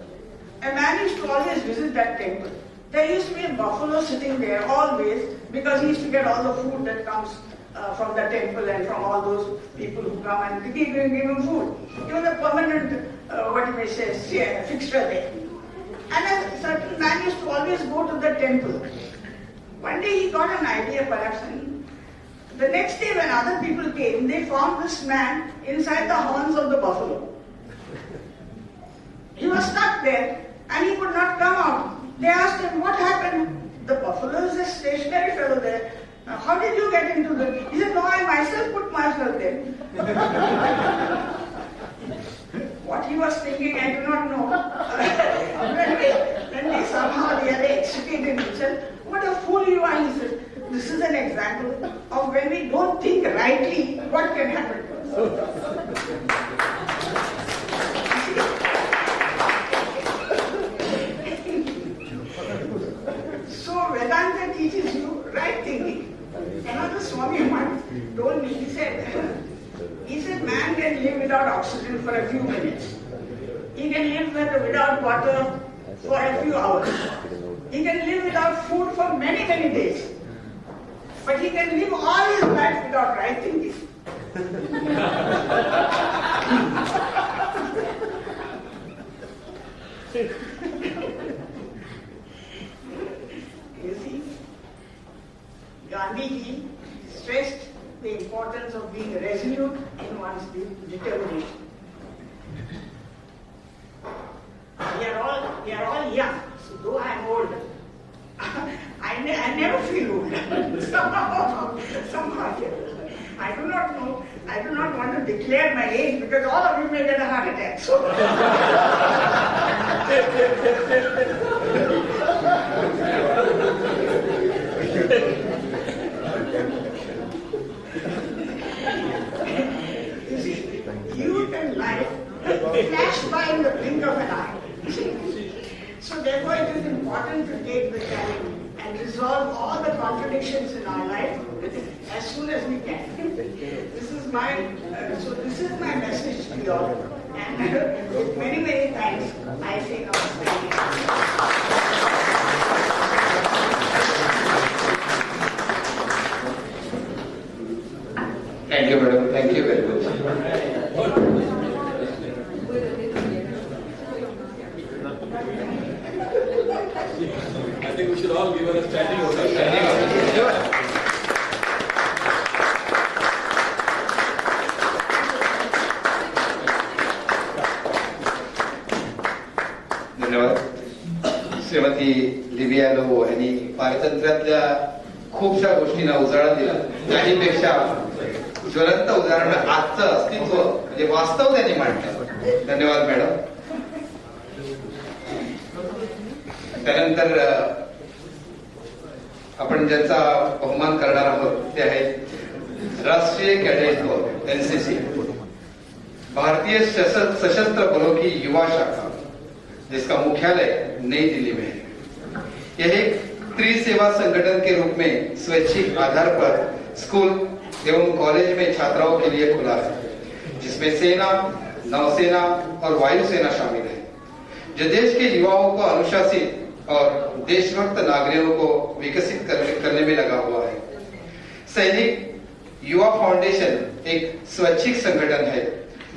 man used to always visit that temple. There used to be a buffalo sitting there always, because he used to get all the food that comes from the temple and from all those people who come and give him food. He was a permanent, fixture there. And a certain man used to always go to the temple. One day he got an idea perhaps, and the next day when other people came, they found this man inside the horns of the buffalo. He was stuck there and he could not come out. They asked him, what happened? The buffalo is a stationary fellow there. How did you get into the... He said, no, I myself put myself there. What he was thinking, I do not know. when we somehow the other extricated himself, what a fool you are, he said. This is an example of when we don't think rightly, what can happen to us. So Vedanta teaches you right thinking. Another Swami once told me, he said, man can live without oxygen for a few minutes. He can live without water for a few hours. He can live without food for many, many days. But he can live all his life without right thinking. You see, Gandhiji stressed the importance of being resolute in one's determination. We are all young, so though I am old, I never feel old. somehow. I do not know. I do not want to declare my age because all of you may get a heart attack. So. You see, youth and life flash by in the blink of an eye. So therefore it is important to take the challenge and resolve all the contradictions in our life as soon as we can. This is my message to you all. And with many, many thanks, I say namaste. Thank you, madam. Thank you very much. I think we should all give her a standing ovation. धन्यवाद. श्रीमती लिबियानो यांनी पारतंत्र्यातल्या खूपशा गोष्टींना उजाळा दिला. त्याहीपेक्षा ज्वलंत उदाहरण आजचं अस्तित्व म्हणजे वास्तव त्यांनी मांडलं. धन्यवाद मॅडम. त्यानंतर आपण ज्यांचा बहुमान करणार आहोत ते आहेत राष्ट्रीय कॅडेट कोर एनसीसी, भारतीय सशस्त्र बलों की युवा शाखा, जिसका मुख्यालय नई दिल्ली में है। यह एक त्रिसेवा संगठन के रूप में स्वैच्छिक आधार पर स्कूल एवं कॉलेज में छात्राओं के लिए खुला है, जिसमें सेना, नौसेना और वायुसेना शामिल है, जो देश के युवाओं को अनुशासित और देशभक्त नागरिकों को विकसित करने में लगा हुआ है। सैनिक युवा फाउंडेशन एक स्वैच्छिक संगठन है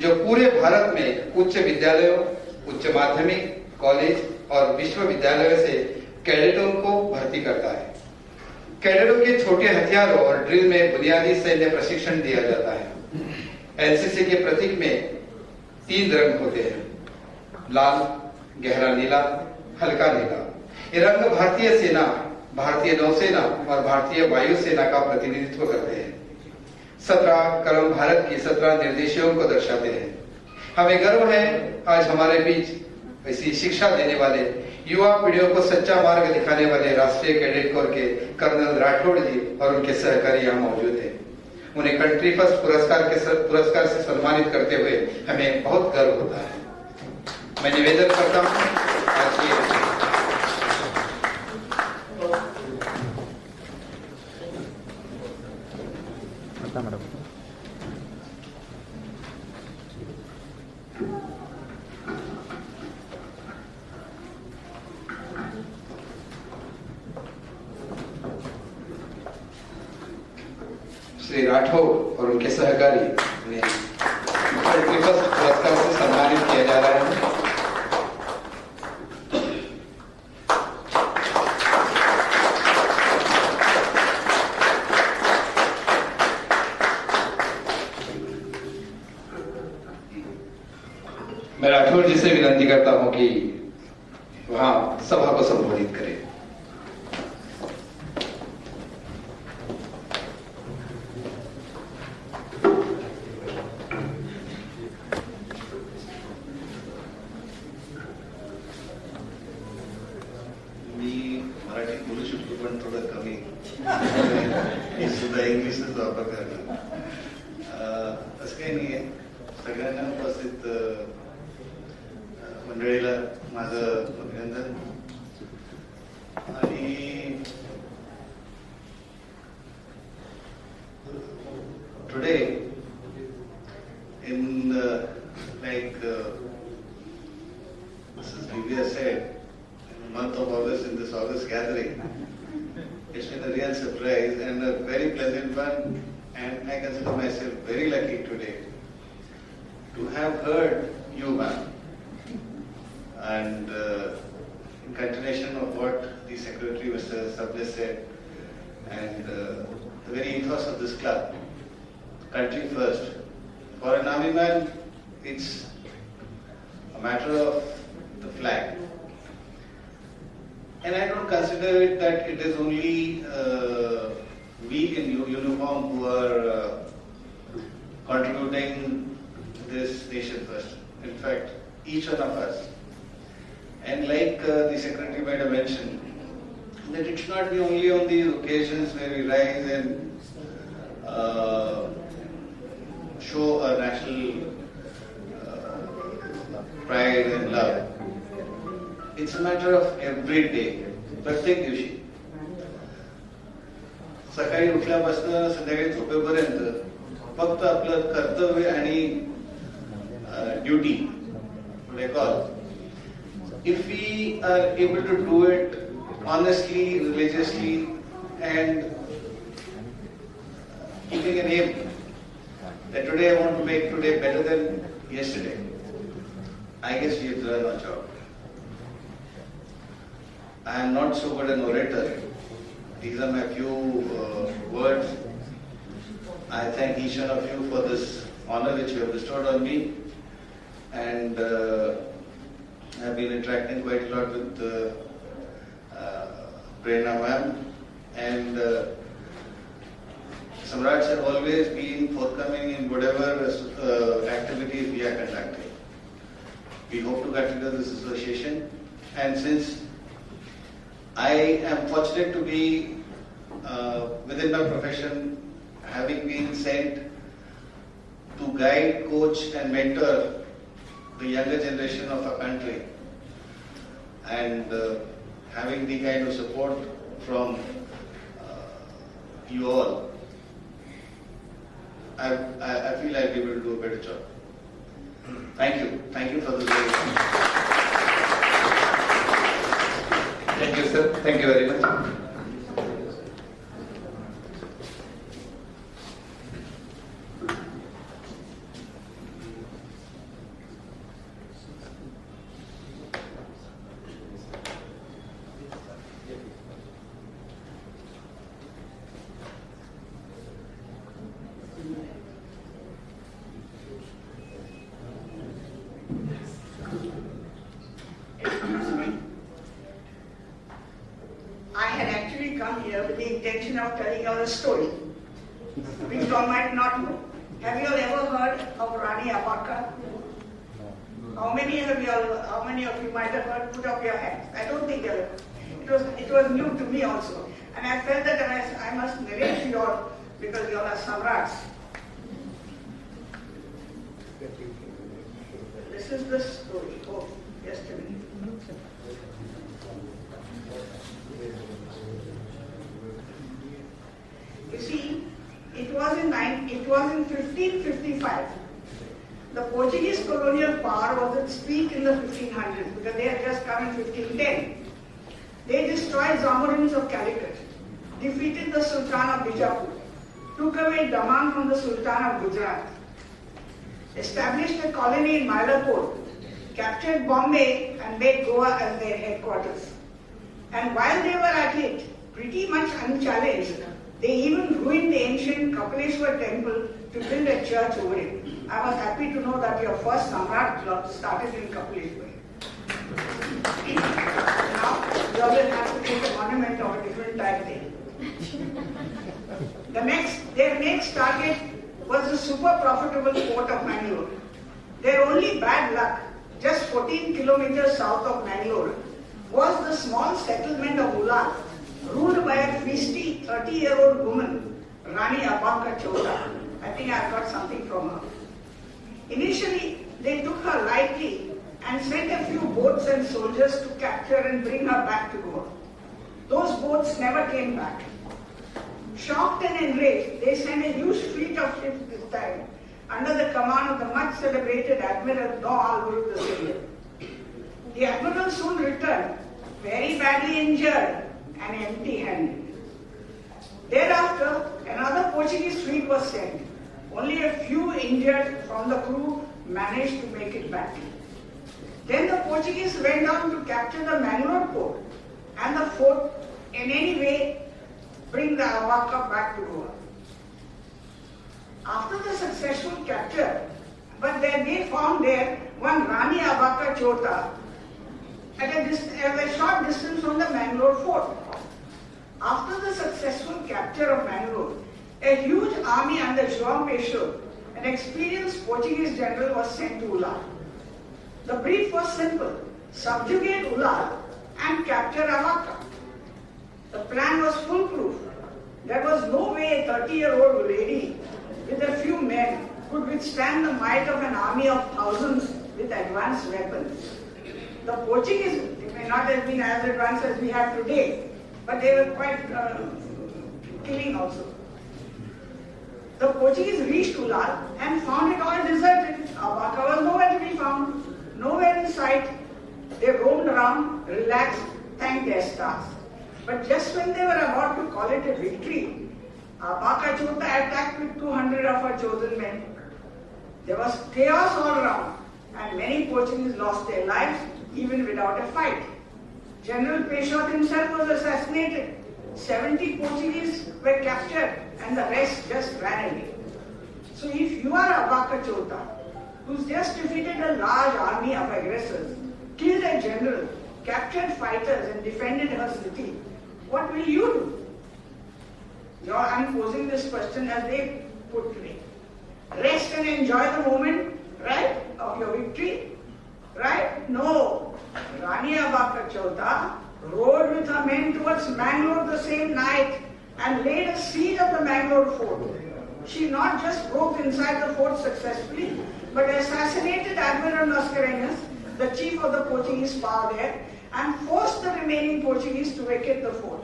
जो पूरे भारत में उच्च विद्यालयों, उच्च माध्यमिक, कॉलेज और विश्वविद्यालयों से कैडेटों को भर्ती करता है। कैडेटों के छोटे हथियारों और ड्रिल में बुनियादी सैन्य प्रशिक्षण दिया जाता है। एनसीसी के प्रतीक में 3 रंग होते हैं, लाल, गहरा नीला, हल्का नीला। ये रंग भारतीय सेना, भारतीय नौसेना और भारतीय वायुसेना का प्रतिनिधित्व करते हैं। 17 कलम भारत की 17 निर्देशों को दर्शाते हैं। हमें गर्व है आज हमारे बीच ऐसी शिक्षा देने वाले, युवा पीढ़ियों को सच्चा मार्ग दिखाने वाले राष्ट्रीय कैडेट कोर के कर्नल राठौड़ जी और उनके सहकारी यहाँ मौजूद हैं। उन्हें कंट्री फर्स्ट पुरस्कार से सम्मानित करते हुए हमें बहुत गर्व होता है। मैं निवेदन करता हूँ श्री राठौर और उनके सहकारी ने कंट्री फर्स्ट पुरस्कार से सम्मानित किया जा रहा है। मैं राठौर जी से विनती करता हूं कि वहां सभा को संबोधित करें। मराठीत बोलू शकतो पण थोडं कमी, मी सुद्धा इंग्लिशच वापर करणार। असं काही नाहीये, सगळ्यांना उपस्थित मंडळीला माझं अभिनंदन। आणि today in like Mrs. Divya said, in the month of August, in this August gathering, it's been a real surprise and a very pleasant one, and I consider myself very lucky today to have heard you, ma'am, and in continuation of what the Secretary, Mr. Sabne, said, and the very ethos of this club, country first. For an army man, it's a matter of the flag. And I don't consider it that it is only we in uniform who are contributing to this nation first. In fact, each one of us. And like the Secretary might have mentioned, that it should not be only on these occasions where we rise and show our national pride and love. It's a matter of every day, प्रत्येक दिवशी सकाळी उठल्यापासून संध्याकाळी झोपेपर्यंत फक्त आपलं कर्तव्य आणि duty record. If we are able to do it honestly, religiously, and keeping an aim that today I want to make today better than yesterday, I guess we have done our job. I am not so good an orator. These are my few words. I thank each one of you for this honor which you have bestowed on me, and I have been interacting quite a lot with Prerna ma'am, and Samrats have always been forthcoming in whatever activities we are conducting. We hope to continue this association, and since I am fortunate to be within my profession, having been sent to guide, coach and mentor the younger generation of our country, and having the kind of support from you all, I feel I'll be able to do a better job. Thank you. Thank you for this. Thank you, sir. Thank you very much. I had actually come here with the intention of telling you a story, which you all might not know. Have you all ever heard of Rani Abaka? How many of you might have heard? Put up your hands. I don't think you ever. It was new to me also, and I felt that I must narrate to you all because you all are samrats. This is the story. Oh, just a minute. You see, it was in 1555. The Portuguese colonial power was at its peak in the 1500s because they had just come in 1510. They destroyed Zamorins of Calicut, defeated the Sultan of Bijapur, took away Daman from the Sultan of Gujarat, established a colony in Mylapore, captured Bombay and made Goa as their headquarters. And while they were at it, pretty much unchallenged, they even ruined the ancient Kapaleshwar temple to build a church over it. I was happy to know that your first Samrat club started in Kapaleshwar. Now, you all will have to take a monument of a different type there. Their next target was the super profitable port of Mangalore. Their only bad luck, just 14 kilometers south of Mangalore, was the small settlement of Ulal, ruled by a feisty 30-year-old woman, Rani Abaka Chota. I think I got something from her. Initially, they took her lightly and sent a few boats and soldiers to capture and bring her back to Goa. Those boats never came back. Shocked and enraged, they sent a huge fleet of ships this time, under the command of the much celebrated Admiral Don Alvarez II. The Admiral soon returned, very badly injured and empty-handed. Thereafter, another Portuguese fleet was sent. Only a few injured from the crew managed to make it back. Then the Portuguese went on to capture the Mangalore port and the fort, in any way bring the Abaka back to Goa. After the successful capture, but then they found there one Rani Abaka Chota at a short distance from the Mangalore fort. After the successful capture of Mangalore, a huge army under João Pessoa, an experienced Portuguese general, was sent to Ulal. The brief was simple: subjugate Ulal and capture Abaka. The plan was foolproof. There was no way a 30-year-old lady with a few men could withstand the might of an army of thousands with advanced weapons. The Portuguese, they may not have been as advanced as we have today, but they were quite killing also. The Portuguese reached Ulal and found it all deserted. Abaka was nowhere to be found, nowhere in sight. They roamed around, relaxed, thanked their stars. But just when they were about to call it a victory, Abaka Chota attacked with 200 of her chosen men. There was chaos all around, and many Portuguese lost their lives even without a fight. General Pessoa himself was assassinated. 70 Portuguese were captured, and the rest just ran away. So if you are Abaka Chota, who's just defeated a large army of aggressors, killed a general, captured fighters, and defended her city, what will you do? I'm posing this question as they put today. Rest and enjoy the moment, right, of your victory? Right? No. Rani Abaka Chota rode with her men towards Mangalore the same night and laid a siege of the Mangalore fort. She not just broke inside the fort successfully, but assassinated Admiral Mascarenhas the chief of the Portuguese power there and forced the remaining Portuguese to vacate the fort.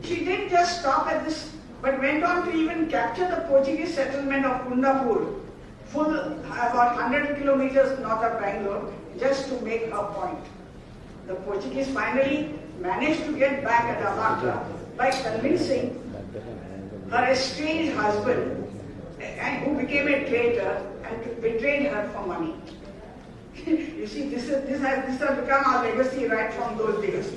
She didn't just stop at this, but went on to even capture the Portuguese settlement of Kundapur, full about 100 kilometers north of Bangalore, just to make her point. The Portuguese finally managed to get back at Amarta by convincing her estranged husband, and who became a traitor and betrayed her for money. You see, this has become our legacy right from those days.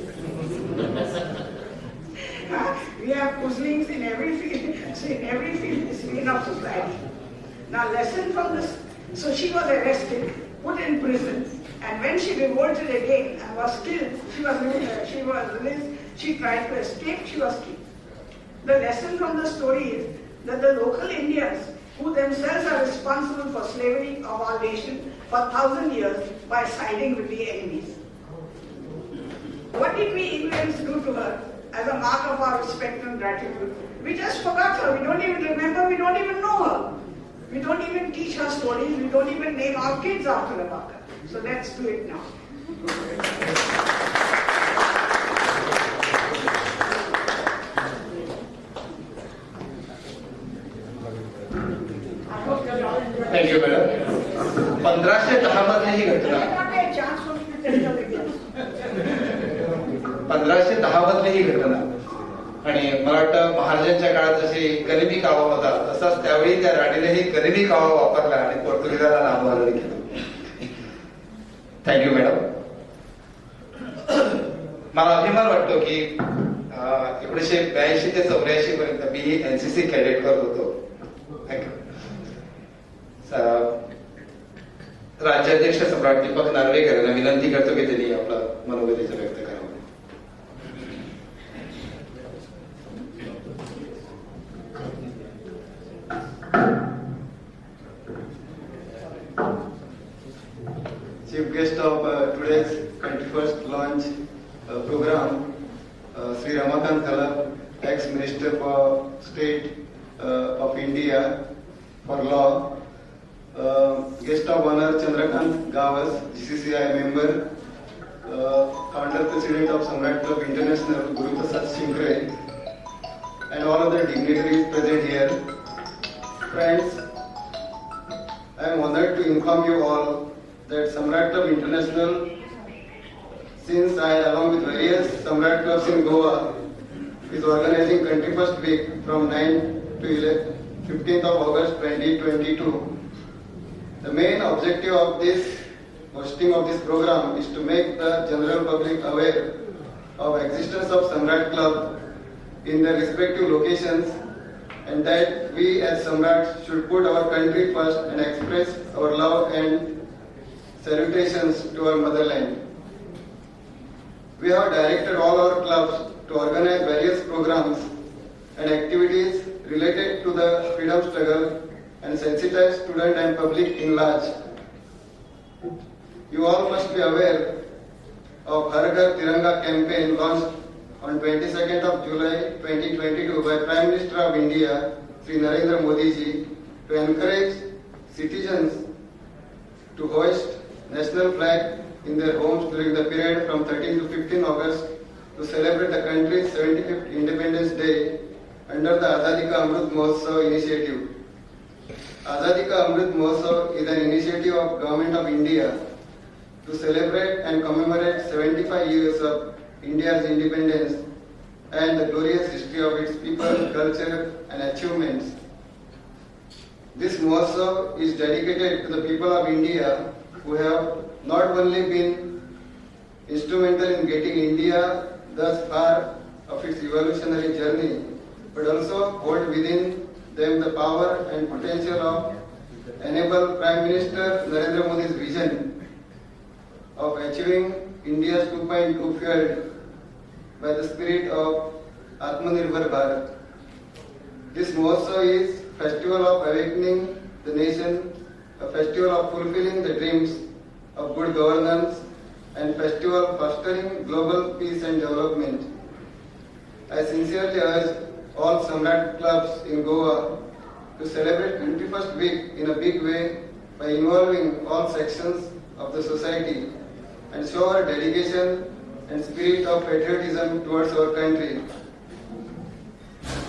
We have Muslims in every field of society. Now, lesson from this. So she was arrested, put in prison, and when she revolted again and was killed, she tried to escape. She was killed. The lesson from the story is that the local Indians, who themselves are responsible for slavery of our nation for 1,000 years by siding with the enemies. What did we Indians do to her as a mark of our respect and gratitude? We just forgot her. We don't even remember. We don't even know her. We don't even teach her stories. We don't even name our kids after her. So let's do it now. Thank you madam. 1510 मधली ही घटना 1510 मधली ही घटना आणि मला वाटतं महाराजांच्या काळात जशी गनिमी कावा होता तसाच त्यावेळी त्या राणीनेही गनिमी कावा वापरला आणि पोर्तुगीजाला नामधारण केलं. Thank you madam. मला अभिमान वाटतो की 1982 ते 84 पर्यंत मी एनसीसी कॅडेट करत होतो. राज्याध्यक्ष सम्राट दीपक नार्वेकर यांना विनंती करतो की त्यांनी आपलं मनोगतीचं व्यक्त करावं. Chief guest of today's 21st launch program, Sri Ramakant Kala, ex-Minister for State of India for Law, guest of honor Chandrakant Gawas, GCCI member, founder president of Samrat Club International, Guru Prasad Shinkre, and all other dignitaries present here. Friends, I am honored to inform you all that Samrat Club International, since I, along with various Samrat clubs in Goa, is organizing Country First Week from 9 to 15th of August 2022. The main objective of this hosting of this program is to make the general public aware of existence of Samrat Club in their respective locations, and that we as Samrats should put our country first and express our love and salutations to our motherland. We have directed all our clubs to organize various programs and activities related to the freedom struggle and sensitize student and public in large. You all must be aware of Har Ghar Tiranga campaign launched on 22nd of July 2022 by Prime Minister of India, Sri Narendra Modi ji, to encourage citizens to hoist national flag in their homes during the period from 13 to 15 August to celebrate the country's 75th Independence Day under the Azadi Ka Amrit Mahotsav initiative. Azadi Ka Amrit Mahotsav is an initiative of Government of India to celebrate and commemorate 75 years of India's independence and the glorious history of its people, culture and achievements. This Mahotsav is dedicated to the people of India who have not only been instrumental in getting India thus far of its evolutionary journey, but also hold within them the power and potential of enable Prime Minister Narendra Modi's vision of achieving India's 2.2 fueled by the spirit of Atmanirbhar Bharat. This Mahotsav is festival of awakening the nation, a festival of fulfilling the dreams of good governance, and festival fostering global peace and development. I sincerely urge all Samrat clubs in Goa to celebrate 21st week in a big way by involving all sections of the society and show our dedication and spirit of patriotism towards our country.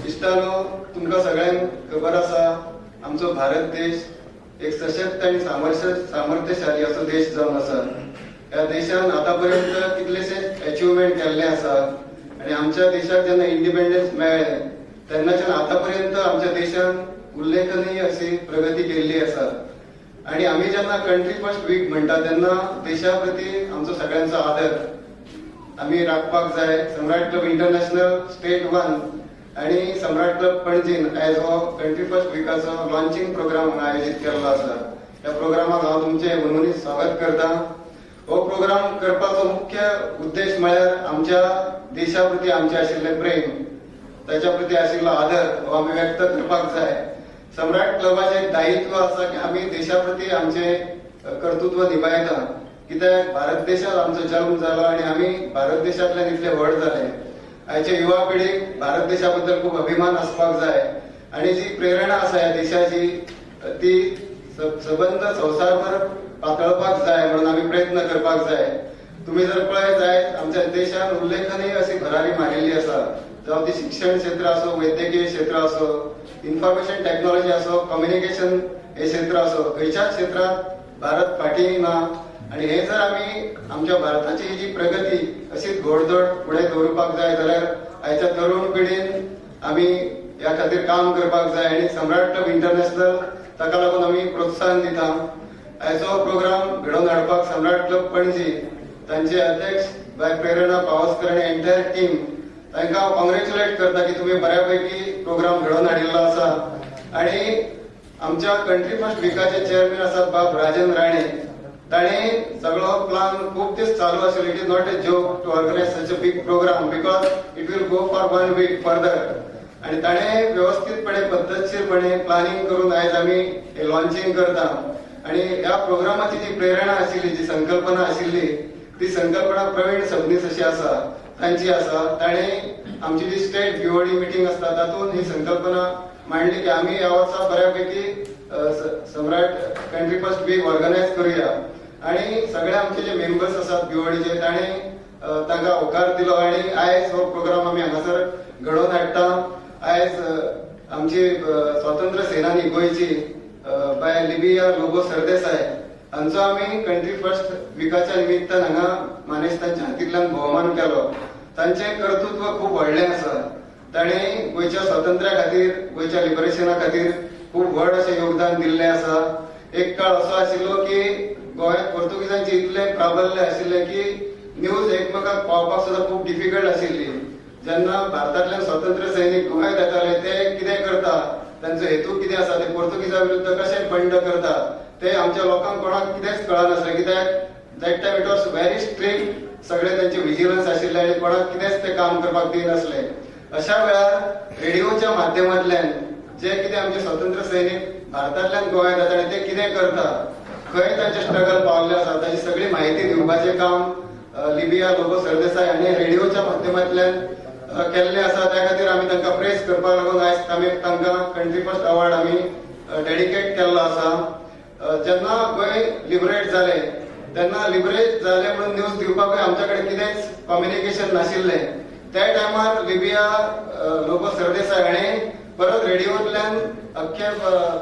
इश्टानो, तुमकां सगळ्यांक खबर आसा आमचो भारत देश एक सशक्त आणि सामर्थ्यशाली असो देश जावन आसा. ह्या देशान आतापर्यंत कितलेशे अचिव्हमेंट केल्ले आसा आणि आमच्या देशाक जेन्ना इंडिपेंडन्स मेळ्ळे तेन्नाच्यान आतापर्यंत आमच्या देशान उल्लेखनीय अशी प्रगती केल्ली आसा. आणि आम्ही जेन्ना कंट्री फर्स्ट वीक म्हणटा तेन्ना देशा प्रती आमचो सगळ्यांचो आदर आम्ही राखपाक जाय. सम्राट क्लब इंटरनॅशनल स्टेट 1 आणि सम्राट क्लब पणजीन आयज हो कंट्री फर्स्ट विकाचो लॉन्चिंग प्रोग्राम आयोजित केल्लो आसा. ह्या प्रोग्रामाक हांव तुमचे मनमनीस स्वागत करता. हो प्रोग्राम करपाचो मुख्य उद्देश म्हळ्यार आमच्या देशा प्रती आमचे आशिल्ले प्रेम, त्याच्या प्रती आशिल्लो आदर हो आमी व्यक्त करपाक जाय. सम्राट क्लबाचे एक दायित्व आसा की आमी देशा प्रती आमचे कर्तृत्व निभायता. कित्याक भारत देशात आमचो जन्म जालो आणि आमी भारत देशांतल्यान इतले व्हड जाले. आयच्या युवा पिढीक भारत देशा बद्दल खूप अभिमान आसपाक जाय आणि जी प्रेरणा आसा ह्या देशाची ती सबंद संवसारभर पातळपाक जाय म्हणून आमी प्रयत्न करपाक जाय. तुम्ही जर पळयत जायत आमच्या देशान उल्लेखनीय अशी भरारी मारिल्ली आसा. जावं ती शिक्षण क्षेत्र असो, वैद्यकीय क्षेत्र असो, इन्फॉर्मेशन टेक्नॉलॉजी असो, कम्युनिकेशन हे क्षेत्र असो, खंयच्याच क्षेत्रात भारत फाटी ना. आणि हे जर आम्ही आमच्या भारताची ही जी प्रगती अशीच घोडदौड पुढे दवरपाक जाय जाल्यार आयच्या तरुण पिढीन आमी ह्या खातीर काम करपाक जाय. आणि सम्राट क्लब इंटरनॅशनल ताका लागून आमी प्रोत्साहन दिता. आयचो प्रोग्राम घडोवन हाडपाक सम्राट क्लब पणजी तांचे अध्यक्ष बाय प्रेरणा पावसकर आणि एंटायर टीम तांकां हांव कॉंग्रॅच्युलेट करता की तुमी बऱ्यापैकी प्रोग्राम घडोवन हाडिल्लो आसा. आणि आमच्या कंट्री फर्स्ट विकाचे चेअरमॅन आसात बाब राजन राणे. ताणे सगळो प्लान खूप दीस चालू आशिल्लो. It is not a joke to organise such a big programme because it will go for 1 week further. आणि ताणे व्यवस्थितपणे पद्धतशीरपणे प्लॅनिंग करून आयज आमी हे लॉन्चिंग करता. आणि ह्या प्रोग्रामाची जी प्रेरणा आशिल्ली, जी संकल्पना आशिल्ली ती संकल्पना प्रवीण सबनीस अशी आसा तांची आसा. ताणे आमची जी स्टेट बीओडी मिटींग आसता तातूंत ही संकल्पना मांडली की आमी ह्या वर्सा बऱ्यापैकी सम्राट कंट्री फर्स्ट वीक ऑर्गनायज करूया. आणि सगळे आमचे जे मेंबर्स आसात बीओडीचे ताणे तांकां होकार दिलो आणि आयज हो प्रोग्राम आमी हांगासर घडोवन हाडटा. आयज आमची स्वातंत्र्य सेनानी गोंयची बाय लिबिया लोबो सरदेसाय हांचो आमी कंट्री फर्स्ट विकाच्या निमित्तान हांगा मानेस्तांच्या हातींतल्यान भोवमान केलो. तांचें कर्तृत्व खूप व्हडलें आसा. ताणे गोंयच्या स्वातंत्र्या खातीर, गोंयच्या लिबरेशना खातीर खूप व्हड अशें योगदान दिल्लें आसा. एक काळ असो आशिल्लो की गोंयांत पोर्तुगीजांचे इतले प्राबल्य आशिल्ले की न्यूज एकमेकांक पावपाक सुद्दां खूप डिफिकल्ट आशिल्ली. जेन्ना भारतांतल्यान स्वातंत्र्य सैनीक गोंयांत येताले ते कितें करता, तांचो हेतू कितें आसा, ते पोर्तुगीजां विरुद्ध कशें बंड करता ते आमच्या लोकांक कोणाक कितेंच कळनासलें. कित्याक that time it was very strict. सगळे तांचे विजिलन्स आशिल्ले आणि कोणाक कितेंच ते काम करपाक दिनासले. अशा वेळार रेडिओच्या माध्यमांतल्यान जे कितें आमचे स्वातंत्र्य सैनीक भारतांतल्यान गोंयांत येता आनी ते कितें करता, खंय तांचे स्ट्रगल पावल्ले आसा ताची सगळी म्हायती दिवपाचें काम लिबिया लोबो सरदेसाय हांणी रेडिओच्या माध्यमांतल्यान केल्लें आसा. त्या खातीर आमी तांकां प्रेस करपाक लागून आयज आमी तांकां कंट्री फर्स्ट अवॉर्ड आमी डेडिकेट केल्लो आसा. जेन्ना गोंय लिबरेट जालें तेन्ना लिबरेट जालें म्हणून न्यूज दिवपाकूय आमचे कडेन कितेंच कम्युनिकेशन नाशिल्लें. त्या टायमार लिबिया लोबो सरदेसाय हाणें परत रेडिओंतल्यान अख्खे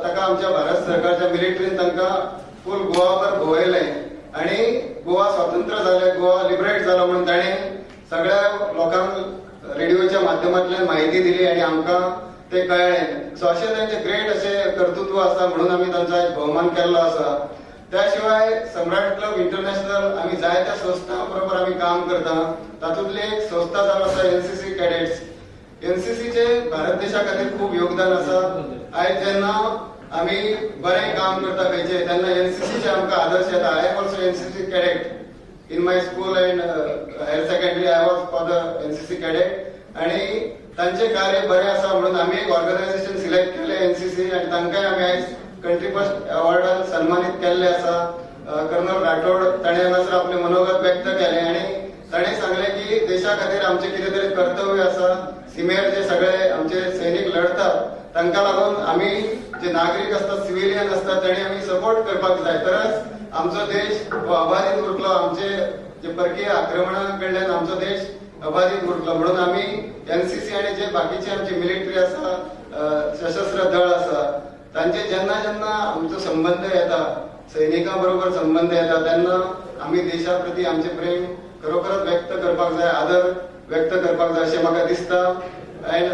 ताका आमच्या भारत सरकारच्या मिलिटरीन तांकां फूल गोवाभर भोंवयलें आणि गोवा स्वतंत्र जालें, गोवा लिबरेट जालो म्हणून ताणें सगळ्या लोकांक रेडिओच्या माध्यमांतल्यान म्हायती दिली आणि आमकां ते कळ्ळें. सो अशें तांचें ग्रेट अशें कर्तृत्व आसा म्हणून आमी तांचो भोवमान केल्लो आसा. त्या शिवाय सम्राट क्लब इंटरनॅशनल आमी जायत्या संस्थां बरोबर आमी काम करता. तातूंतली एक संस्था जावन आसा एनसीसी कॅडेट्स. एनसीसीचे भारत देशा खातीर खूप योगदान आसा. आयज जेन्ना आमी बरें काम करता खंयचे तेन्ना एनसीसीचे आमकां आदर्श येता. I am also NCC cadet in my school and higher secondary. I was for the NCC cadet आणि तांचे कार्य बरें आसा म्हणून आमी एक ऑर्गनायझेशन सिलेक्ट केलें एनसीसी आणि तांकांय आमी आयज कंट्री फर्स्ट अवॉर्डान सन्मानीत केल्ले आसा. कर्नल राठोड ताणें हांगासर आपले मनोगत व्यक्त केलें आणि ताणें सांगलें की देशा खातीर आमचें कितें तरी कर्तव्य आसा. सीमेर जे सगळे आमचे सैनीक लढतात तांकां लागून आमी जे नागरीक असतात, सिव्हिलियन असतात, तांणी आमी सपोर्ट करपाक जाय. तरच आमचो देश हो अबाधित उरतलो, आमचे जे परकीय आक्रमणाकडल्यान आमचो देश अबाधित उरलो म्हणून आम्ही एनसीसी आणि जे बाकीचे आमचे मिलिटरी आसा सशस्त्र दळ आसा तांचे जेन्ना जेन्ना आमचो संबंध येता सैनिकां बरोबर संबंध येता तेन्ना आमी देशा प्रती आमचे प्रेम खरोखरच व्यक्त करपाक जाय आदर व्यक्त करपाक जाय अशें म्हाका दिसता and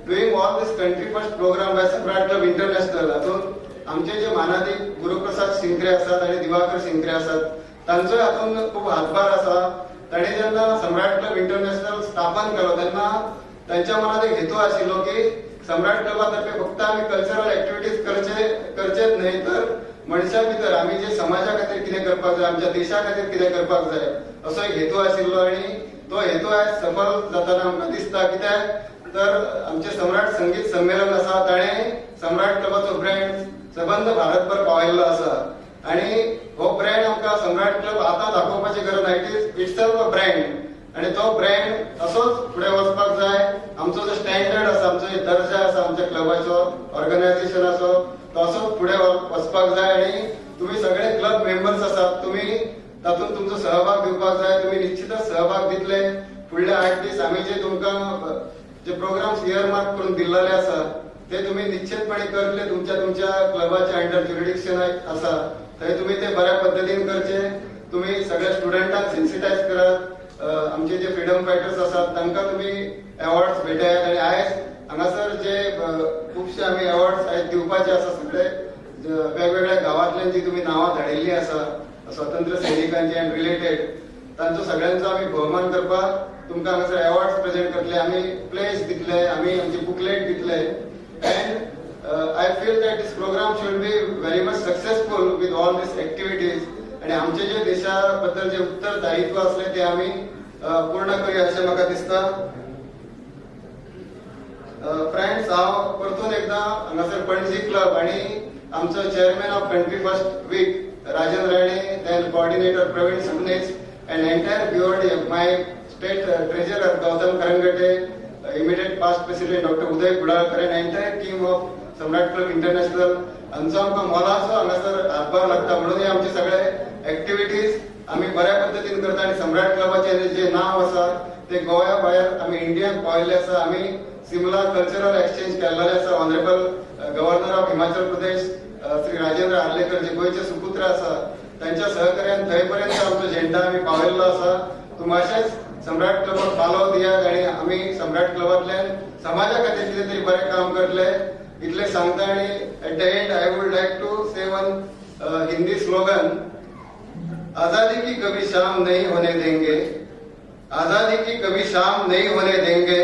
doing all this country first programme by Samrat club international हातूंत आमचे जे मानादी गुरुप्रसाद शिंत्रे आसात आनी दिवाकर शिंत्रे आसात तांचोय हातूंत खूब हातभार आसा ताणें जेन्ना सम्राट क्लब इंटरनॅशनल स्थापन केलो तेन्ना तांच्या मनात एक हेतू आशिल्लो की सम्राट क्लबा तर्फे फक्त आमी कल्चरल एक्टिविटीज करचेच न्हय तर मनशा भितर आमी जे समाजा खातीर कितें करपाक जाय आमच्या देशा खातीर कितें करपाक जाय असो एक हेतू आशिल्लो आनी तो हेतू आयज सफल जाताना आमकां दिसता कित्याक तर आमचे सम्राट संगीत संमेलन आसा ताणें सम्राट क्लबाचो ब्रँड सबंद भारतभर पावयल्लो आसा आनी हो ब्रँड आमकां सम्राट क्लब आतां दाखोवपाची गरज ना इट इटसेल्फ अ ब्रँड आनी तो ब्रँड असोच फुडें वचपाक जाय आमचो जो स्टँडर्ड आसा आमचो जो दर्जा आसा आमच्या क्लबाचो ऑर्गनायझेशनाचो तो असोच फुडें वचपाक जाय आनी तुमी सगळे क्लब मेंबर्स आसात तुमी तातूंत तुमचो सहभाग दिवपाक जाय तुमी निश्चितच सहभाग दितले फुडले 8 दीस आमी जे तुमकां जे प्रोग्राम्स इयरमार्क करून दिल्ले आसा ते तुमी निश्चितपणे करतले तुमच्या क्लबाच्या अंडर ज्युरिडिक्शन आसा थंय तुमी ते बऱ्या पद्दतीन करचे तुमी सगळ्या स्टुडंटांक सेन्सिटायज करात आमचे जे फ्रीडम फायटर्स आसात तांकां तुमी अवॉर्ड्स भेटयात आनी आयज हांगासर जे खुबशे आमी अवॉर्ड्स आयज दिवपाचे आसा सगळे वेगवेगळ्या गांवांतल्यान जी तुमी नांवां धाडिल्लीं आसा स्वतंत्र सैनिकांचे अँड रिलेटेड तांचो सगळ्यांचो आमी भोवमान करपाक तुमकां हांगासर अवॉर्ड्स प्रेजेंट करतले आमी प्लेस दितले आमी आमचे बुकलेट दितले and I feel that this programme should be very much successful with all these activities आनी आमचे जे देशा बद्दल जे उत्तरदायित्व आसले ते आमी पूर्ण करूया अशें म्हाका दिसता फ्रेंड्स हांव परतून एकदां हांगासर पणजी क्लब आनी आमचो chairman of country first week Rajan Rane, then coordinator Praveen Subnis, and entire BOD, my state treasurer Gautam Karangate, immediate past president Dr. Uday Kudalkar, and entire team of Samrat Club International. आमचो आमकां मोलाचो हांगासर हातभार लागता म्हणून आमचे सगळे activities आमी बऱ्या पद्दतीन करता आनी सम्राट क्लबाचे जे नांव आसा ते गोंया भायर आमी इंडियाक पावयल्ले आसा आमी सिमला कल्चरल एक्सचेंज केल्लेले आसा honourable governor of Himachal Pradesh Shri Rajendra Arlekar जे गोंयचे सुपुत्र आसा तांच्या सहकार्यान थंय पर्यंत आमचो झेंडा आमी पावयल्लो आसा तुमी अशेंच सम्राट क्लबाक पालव दियात आनी आमी सम्राट क्लबांतल्यान समाजा खातीर कितें तरी बरें काम करतले इतले सांगता आनी at the end I would like to say one Hindi slogan आजादी की कभी शाम नहीं होने देंगे आजादी की कभी शाम नहीं होने देंगे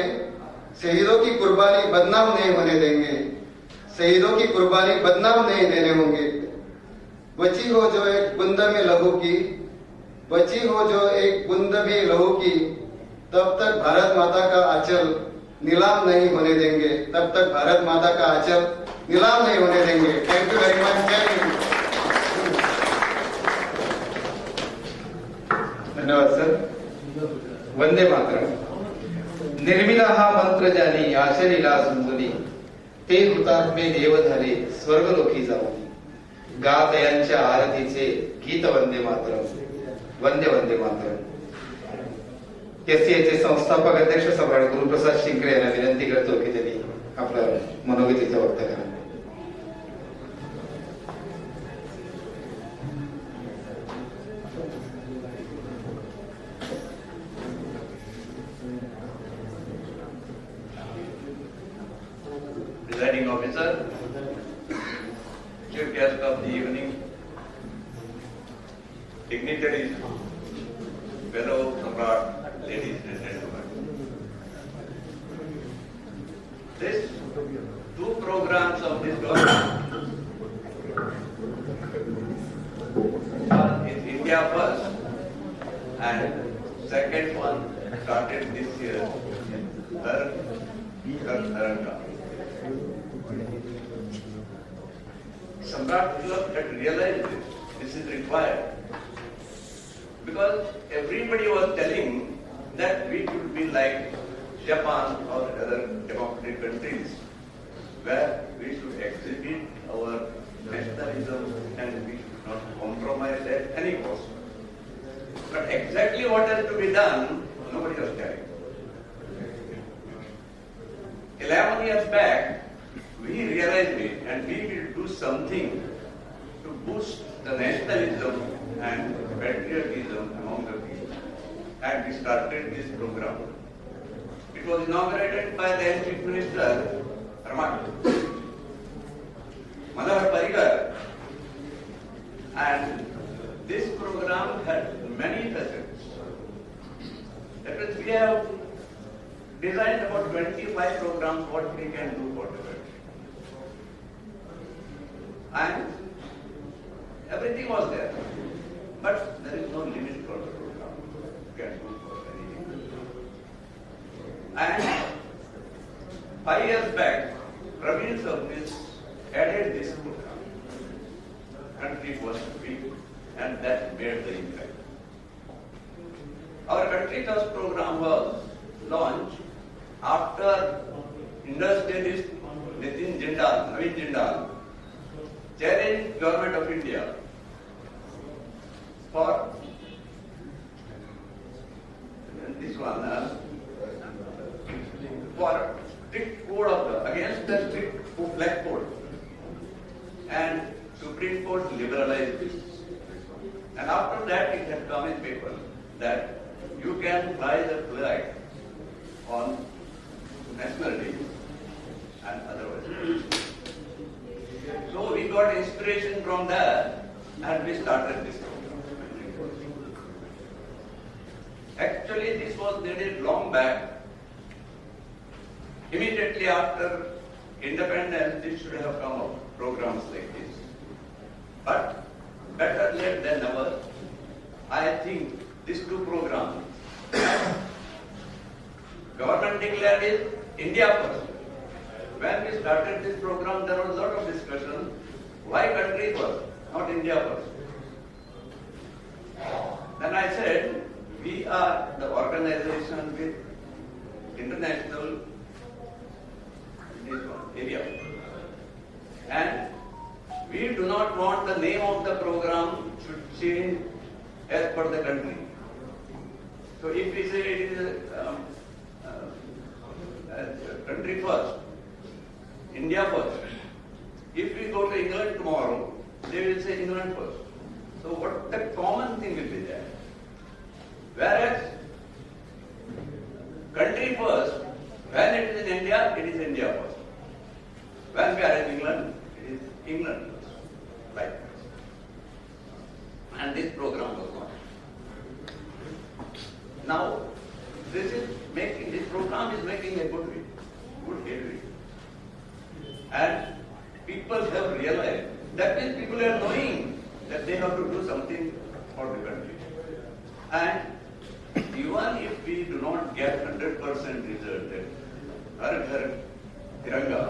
शहीदों की कुर्बानी बदनाम नहीं होने देंगे शहीदों की कुर्बानी बदनाम नहीं देने होंगे बची हो जो एक बूंद में लहू की बची हो जो एक बूंद भी लहू की तब तक भारत माता का आंचल नीलाम नहीं होने देंगे तब तक भारत माता का आंचल नीलाम नहीं होने देंगे थैंक यू वेरी मच धन्यवाद सर वंदे मातरम निर्मिला हा मंत्र ज्याने आशनीला समजली ते हुतात्मे देव झाले स्वर्गलोकी जाऊन गात यांच्या आरतीचे गीत वंदे मातरम वंदे वंदे मातरम एससीएचे संस्थापक अध्यक्ष सम्राट गुरुप्रसाद शिंकरे यांना विनंती करतो की त्यांनी आपलं मनोगतीचं वक्तव्य करा Presiding officer, chief guest of the evening, dignitaries, fellow Samrat, ladies and gentlemen. These two programs of this government are in India first, and second one started this year in Taranga. Samrat Club had realized this is required because everybody was telling that we should be like Japan or other democratic countries where we should exhibit our nationalism and we should not compromise at any cost. But exactly what has to be done, nobody was telling. 11 years back, we realized it and we will do something to boost the nationalism and patriotism among the people. And we started this program. It was inaugurated by the Chief Minister, Manohar Parrikar. And this program had many facets. That means we have designed about 25 programs what we can do for the country. And everything was there. But there is no limit for the program. You can do for anything. And 5 years back, Praveen Service added this program. Country was big, and that made the impact. Our Country First program was launched after industrialist Naveen Jindal challenged Government of India for this one, for strict code of against the strict flag code, and Supreme Court liberalized this. And after that, it had come in paper that you can fly the flag on national day and otherwise. So we got inspiration from that and we started this program. Actually, this was needed long back. Immediately after independence, this should have come up, programs like this. But better late than never. I think these two programs, government declared it India first. When we started this program, there was a lot of discussion. Why country first, not India first? Then I said, we are the organization with international area. And we do not want the name of the program should change as per the country. So if we say it is country first, India first, if we go to England tomorrow, they will say England first. So what the common thing will be there? Whereas country first, when it is in India, it is India first. When we are in England, it is England first. Like this. And this program was launched. Now, this program is making a good headway. And people have realized, that means people are knowing that they have to do something for the country. And even if we do not get 100% result, Har Ghar Tiranga,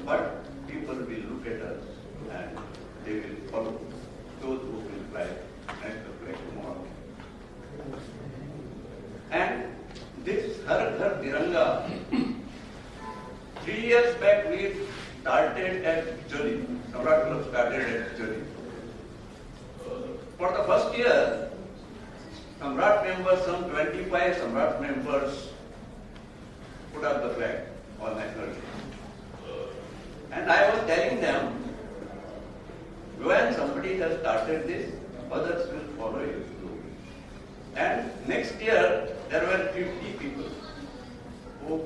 but people will look at us and they will follow those who will fly national flag tomorrow. And this Har Ghar Tiranga, 3 years back we started at Joli. Samrat Club started at Joli. For the first year, Samrat members, some 25 Samrat members put up the flag on national day. And I was telling them, when somebody has started this, others will follow you. And next year, there were 50 people who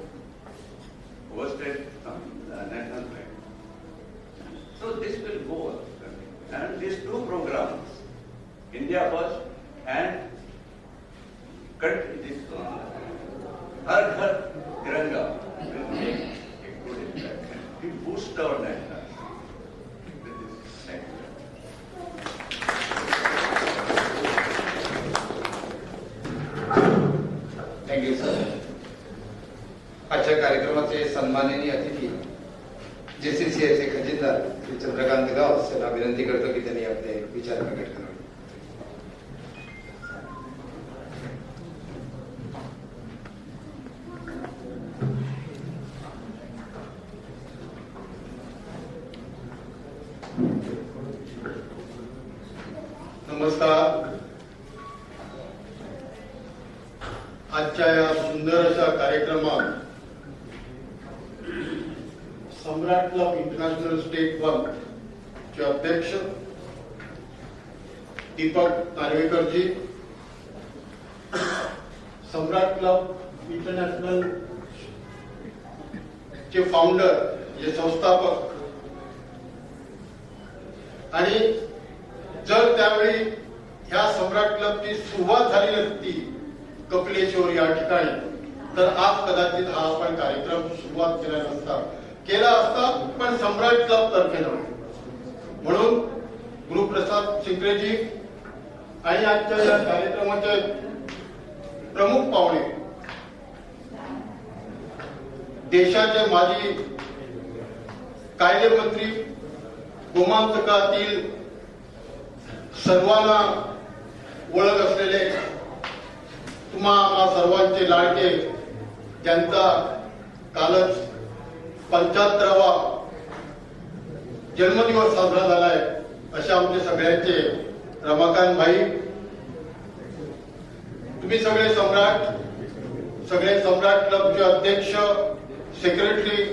hosted national flag. So this will go on. And these two programs, India First and this Har Ghar Tiranga, will make a good impact. We boost our national with this sector. Thank you sir. आजच्या कार्यक्रमाचे सन्माननीय अतिथी JCCIचे खजिनदार श्री चंद्रकांत गावस यांना विनंती करतो की त्यांनी आपले विचार प्रकट करावे. नमस्कार. आजच्या या सुंदर अशा कार्यक्रमात सम्राट क्लब इंटरनॅशनल स्टेट 1 चे अध्यक्ष दीपक नार्वेकरजी, सम्राट क्लब इंटरनॅशनल चे फाउंडर जे संस्थापक, आणि जर त्यावेळी ह्या सम्राट क्लबची सुरुवात झाली नसती कपिलेश्वर या ठिकाणी, तर आज कदाचित हा आपण कार्यक्रम सुरुवात केला असता, पण सम्राट क्लब तर्फे नव्हते. म्हणून गुरुप्रसाद शिंगरेजी आणि आजच्या या कार्यक्रमाचे प्रमुख पाहुणे, देशाचे माजी कायदेमंत्री, गोमांतकातील सर्वांना ओळख असलेले, तुम्हा सर्वांचे लाडके, ज्यांचा कालच 75वा जन्मदिवस साजरा झालाय, अशा आमचे सगळ्यांचे रमाकांत भाई, तुम्ही सगळे सम्राट क्लबचे अध्यक्ष, सेक्रेटरी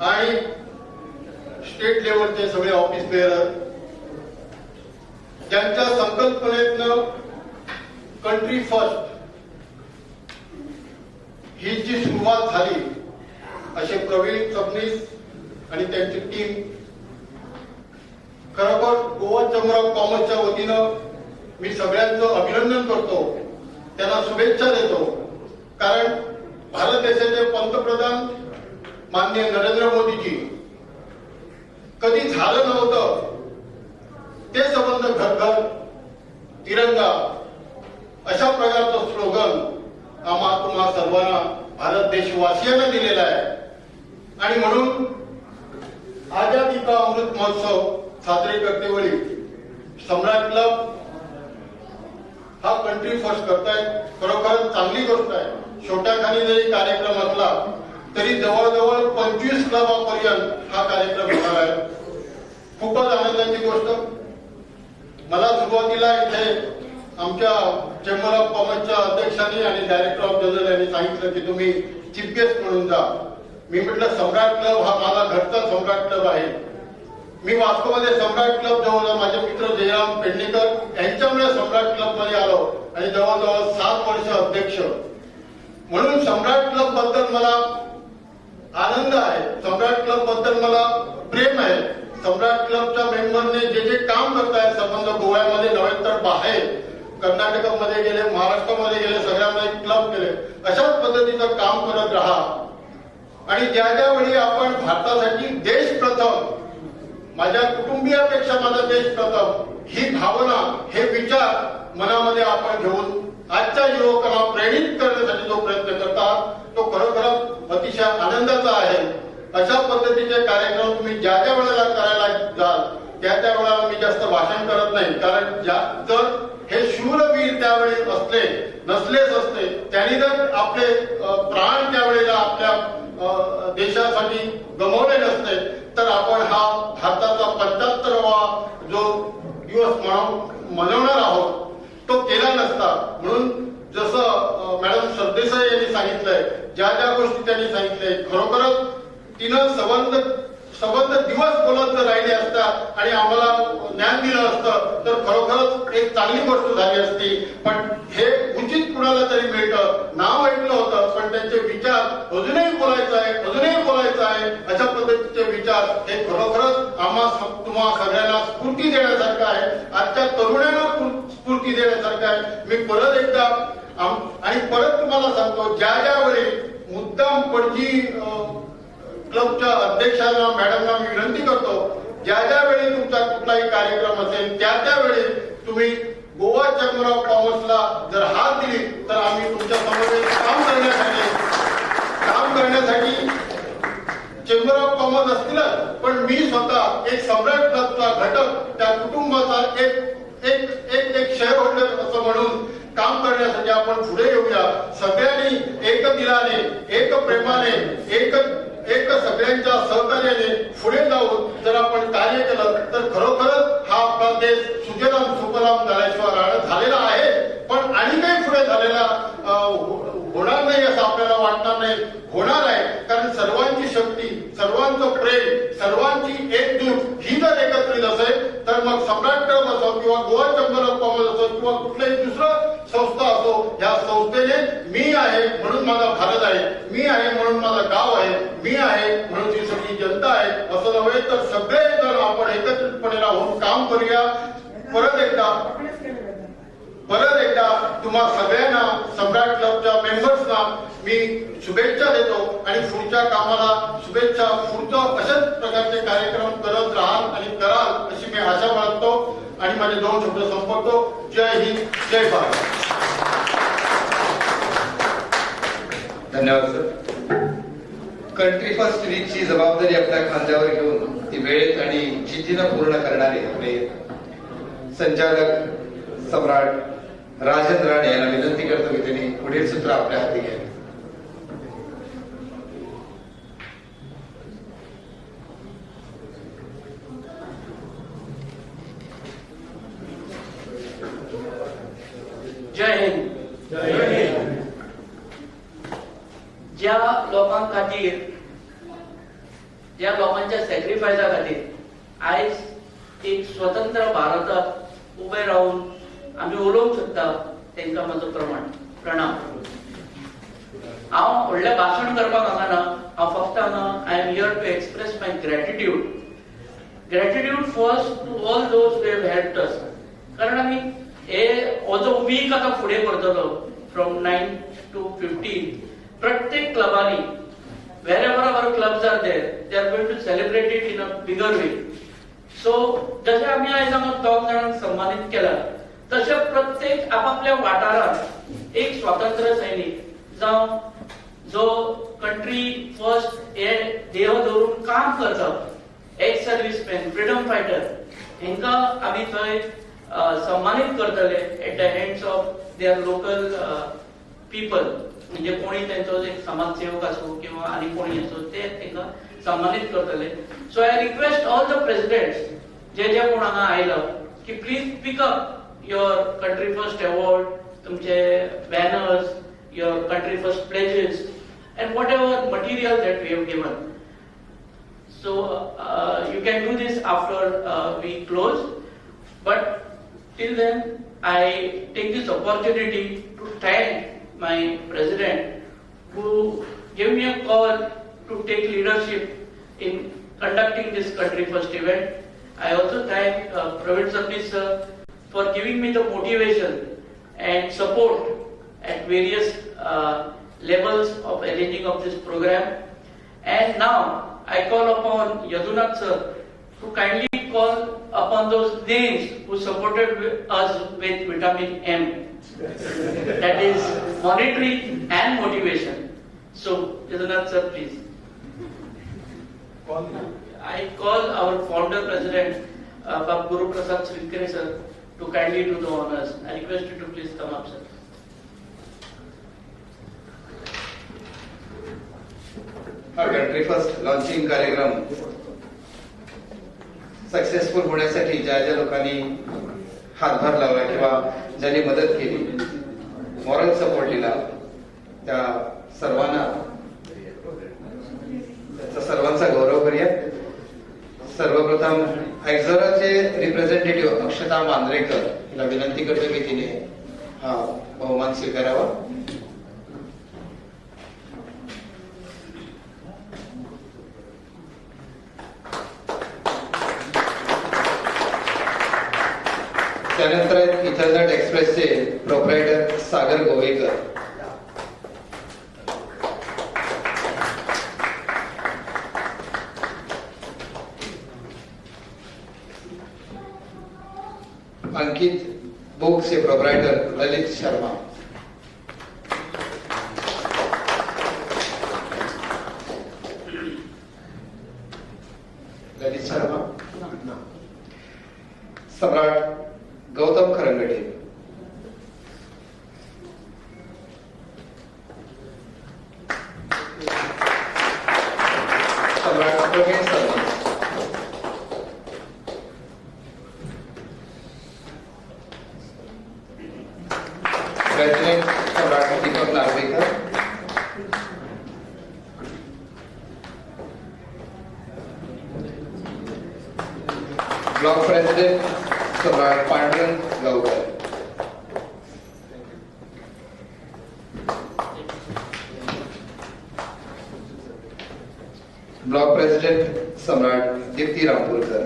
आणि स्टेट लेवलचे सगळे ऑफिस बेअरर, ज्यांच्या संकल्पनेतनं कंट्री फर्स्ट ही जी सुरुवात झाली, असे प्रवीण सबनीस आणि त्यांची टीम, खरोखर गोवा चेंबर ऑफ कॉमर्सच्या वतीनं मी सगळ्यांचं अभिनंदन करतो, त्यांना शुभेच्छा देतो. कारण भारत देशाचे पंतप्रधान माननीय नरेंद्र मोदीजी कधी झालं नव्हतं ते संबंध घर घर तिरंगा अशा प्रकारचं स्लोगन तुम्हा सर्वांना भारत देशवासियांना दिलेला आहे. आणि म्हणून आझादी का अमृत महोत्सव साजरे करते वेळी सम्राट क्लब हा कंट्री फर्स्ट करतायत, खरोखर चांगली गोष्ट आहे. छोट्या खाली जरी कार्यक्रम असला तरी जवळजवळ 25 क्लबापर्यंत हा कार्यक्रम होणार आहे. खूपच आनंदाची गोष्ट. मला सुरुवातीला इथे आमच्या चेंबर ऑफ कॉमर्सच्या अध्यक्षांनी आणि डायरेक्टर ऑफ जनरल यांनी सांगितलं की तुम्ही चीफ गेस्ट म्हणून जा. मी म्हटलं सम्राट क्लब हा माझा घरचा सम्राट क्लब आहे. मी वास्तवमध्ये सम्राट क्लब जवळ माझे मित्र जयराम पेडणेकर यांच्यामुळे सम्राट क्लब मध्ये आलो आणि जवळजवळ 7 वर्ष अध्यक्ष म्हणून सम्राट क्लब बद्दल मला आनंद आहे. सम्राट क्लब बद्दल मला प्रेम आहे. सम्राट क्लबच्या मेंबरने जे जे काम करतायत संबंध गोव्यामध्ये नव्हे तर बाहेर कर्नाटकमध्ये गेले, महाराष्ट्रामध्ये गेले, सगळ्यामध्ये क्लब केले, अशाच पद्धतीचं काम करत राहा. आणि ज्या ज्यावेळी आपण भारतासाठी देश प्रथम, माझ्या कुटुंबियापेक्षा माझा देश प्रथम ही भावना, हे विचार मनामध्ये आपण घेऊन आजच्या युवकांना प्रेरित करण्यासाठी जो प्रयत्न करतात तो खरोखरच अतिशय आनंदाचा आहे. अशा पद्धतीचे कार्यक्रम तुम्ही ज्या ज्या वेळेला करायला जाल त्या त्या वेळेला मी जास्त भाषण करत नाही, कारण जर हे शूरवीर त्यावेळी नसलेच असते, त्यांनी जर आपले प्राण त्यावेळेला आपल्या देशासाठी गमावले नसते तर आपण हा भारताचा 75वा जो दिवस मनवणार आहोत तो केला नसता. म्हणून जसं मॅडम सरदेसाई यांनी सांगितलंय, ज्या ज्या गोष्टी त्यांनी सांगितलंय, खरोखरच तिनं सबंध दिवस बोलत जर राहिले असता आणि आम्हाला ज्ञान दिलं असतं तर खरोखरच एक चांगली गोष्ट झाली असती. पण हे उचित कुणाला तरी मिळतं, नाव ऐकलं होतं, पण त्यांचे विचार अजूनही बोलायचं आहे अशा पद्धतीचे विचार हे खरोखरच तुम्हा सगळ्यांना स्फूर्ती देण्यासारखं आहे. आजच्या तरुणांना स्फूर्ती देण्यासारखं आहे. मी परत एकदा आणि परत तुम्हाला सांगतो, ज्या ज्यावेळी मुद्दाम पणजी क्लबच्या अध्यक्षांना मॅडमना मी विनंती करतो, ज्या ज्यावेळी तुमचा कुठलाही कार्यक्रम असेल त्या त्यावेळी तुम्ही गोवा चेंबर ऑफ कॉमर्सला जर हात दिली तर आम्ही तुमच्या समवेत काम करण्यासाठी चेंबर ऑफ कॉमर्स असतीलच, पण मी स्वतः एक सम्राट क्लबचा घटक, त्या कुटुंबाचा एक शेअर होल्डर असं म्हणून काम करण्यासाठी आपण पुढे येऊया. सगळ्यांनी एक दिलाने, एक प्रेमाने, एक सगळ्यांच्या सहकार्याने पुढे जाऊन जर आपण कार्य केलं तर खरोखरच हा आपला देश सुजलाम सुफलाम झाल्याशिवाय झालेला आहे. पण आणि काही वाटणार नाही, होणार आहे. कारण सर्वांची शक्ती, सर्वांचं प्रेम, सर्वांची एकजूट ही जर एकत्रित असेल तर मग सम्राट क्लब असो किंवा गोवा चेंबर ऑफ कॉमर्स असो किंवा कुठलंही दुसरं संस्था असो, या संस्थेने मी आहे म्हणून माझा भारत आहे, मी आहे म्हणून माझं गाव आहे, मी आहे म्हणून ही सगळी जनता आहे असं नव्हे तर सगळे जण आपण एकत्रितपणे राहून काम करूया. परत एकदा तुम्हा सगळ्यांना, सम्राट क्लबच्या मेंबर्सना मी शुभेच्छा देतो आणि पुढच्या कामाला शुभेच्छा. पुढचं अशाच प्रकारचे कार्यक्रम करत राहाल आणि कराल अशी मी आशा बाळगतो आणि माझे 2 शब्द संपवतो. जय हिंद, जय भारत. धन्यवाद सर. कंट्री फर्स्ट वीकची जबाबदारी आपल्या खांद्यावर घेऊन ती वेळेत आणि जिद्दीनं पूर्ण करणारे आपले संचालक सम्राट राजेंद्र राणे यांना विनंती करतो की त्यांनी पुढील सूत्र आपल्या हाती घ्यावे. जय हिंद. ज्या लोकां खातीर, ज्या लोकांच्या सॅक्रिफायसा खातीर आयज एक स्वतंत्र भारताक उबे राहून आमी उलोवंक शकता तांकां म्हजो प्रणाम. हांव व्हडलें भाशण करपाक हांगा ना, हांव फक्त हांगा I am here to express my gratitude first to all those who have helped us. कारण आमी हो जो वीक आतां फुडें करतलो फ्रॉम 9 to 15, प्रत्येक क्लबांनी wherever our clubs are there, they are going to celebrate it in a bigger way. So, जसे आम्ही आज हांगा 2 जाणांक सन्मानित केला, तसे प्रत्येक आपापल्या वाठारात एक स्वातंत्र्य सैनिक जावं जो कंट्री फर्स्ट हे देह धरून काम करता, एक्स सर्व्हिसमॅन, फ्रीडम फायटर, हांकां आमी थंय सन्मानित करतले at the hands of their local people. म्हणजे कोणी त्यांचो एक समाजसेवक असो किंवा आणि कोणी असो ते तांकां सन्मानित करतले. So I request all the presidents जे कोण हांगा आयला की please pick up your country first award, तुमचे banners, your country first pledges and whatever material that we have given. So you can do this after we close, but till then I take this opportunity to thank my president who gave me a call to take leadership in conducting this country first event. I also thank Praveen Sabnis sir for giving me the motivation and support at various levels of arranging of this program. And now I call upon Yadunath sir to kindly call upon those names who supported us with vitamin M. That is monetary and motivation. So Yadunath sir, please. I call our founder president, Guru Prasad Srinkere sir, to kindly do the honors. I request you to please come up, sir. हा country first launching कार्यक्रम successful होण्यासाठी ज्या ज्या लोकांनी हातभार लावला किंवा ज्यांनी मदत केली, मॉरल सपोर्ट दिला, त्या सर्वांना त्याचा सर्वांचा गौरव करूया. सर्वप्रथम एक्झोराचे रिप्रेझेंटेटिव्ह अक्षता मांजरेकर हिला विनंती करतो की तिने हा बहुमान स्वीकारावा. त्यानंतर इथरनेट एक्सप्रेसचे प्रोप्रायटर सागर गोवेकर. अंकित बुक्सचे प्रोप्रायटर ललित शर्मा. ललित शर्मा. सम्राट गौतम खरंगटे. सम्राट प्रवीण शर्मा. प्रेसिडेंट सम्राट दीपक नार्वेकर. ब्लॉक प्रेसिडेंट सम्राट पांडुरंग गावकर. ब्लॉक प्रेसिडेंट सम्राट दीप्ती रामपूरकर.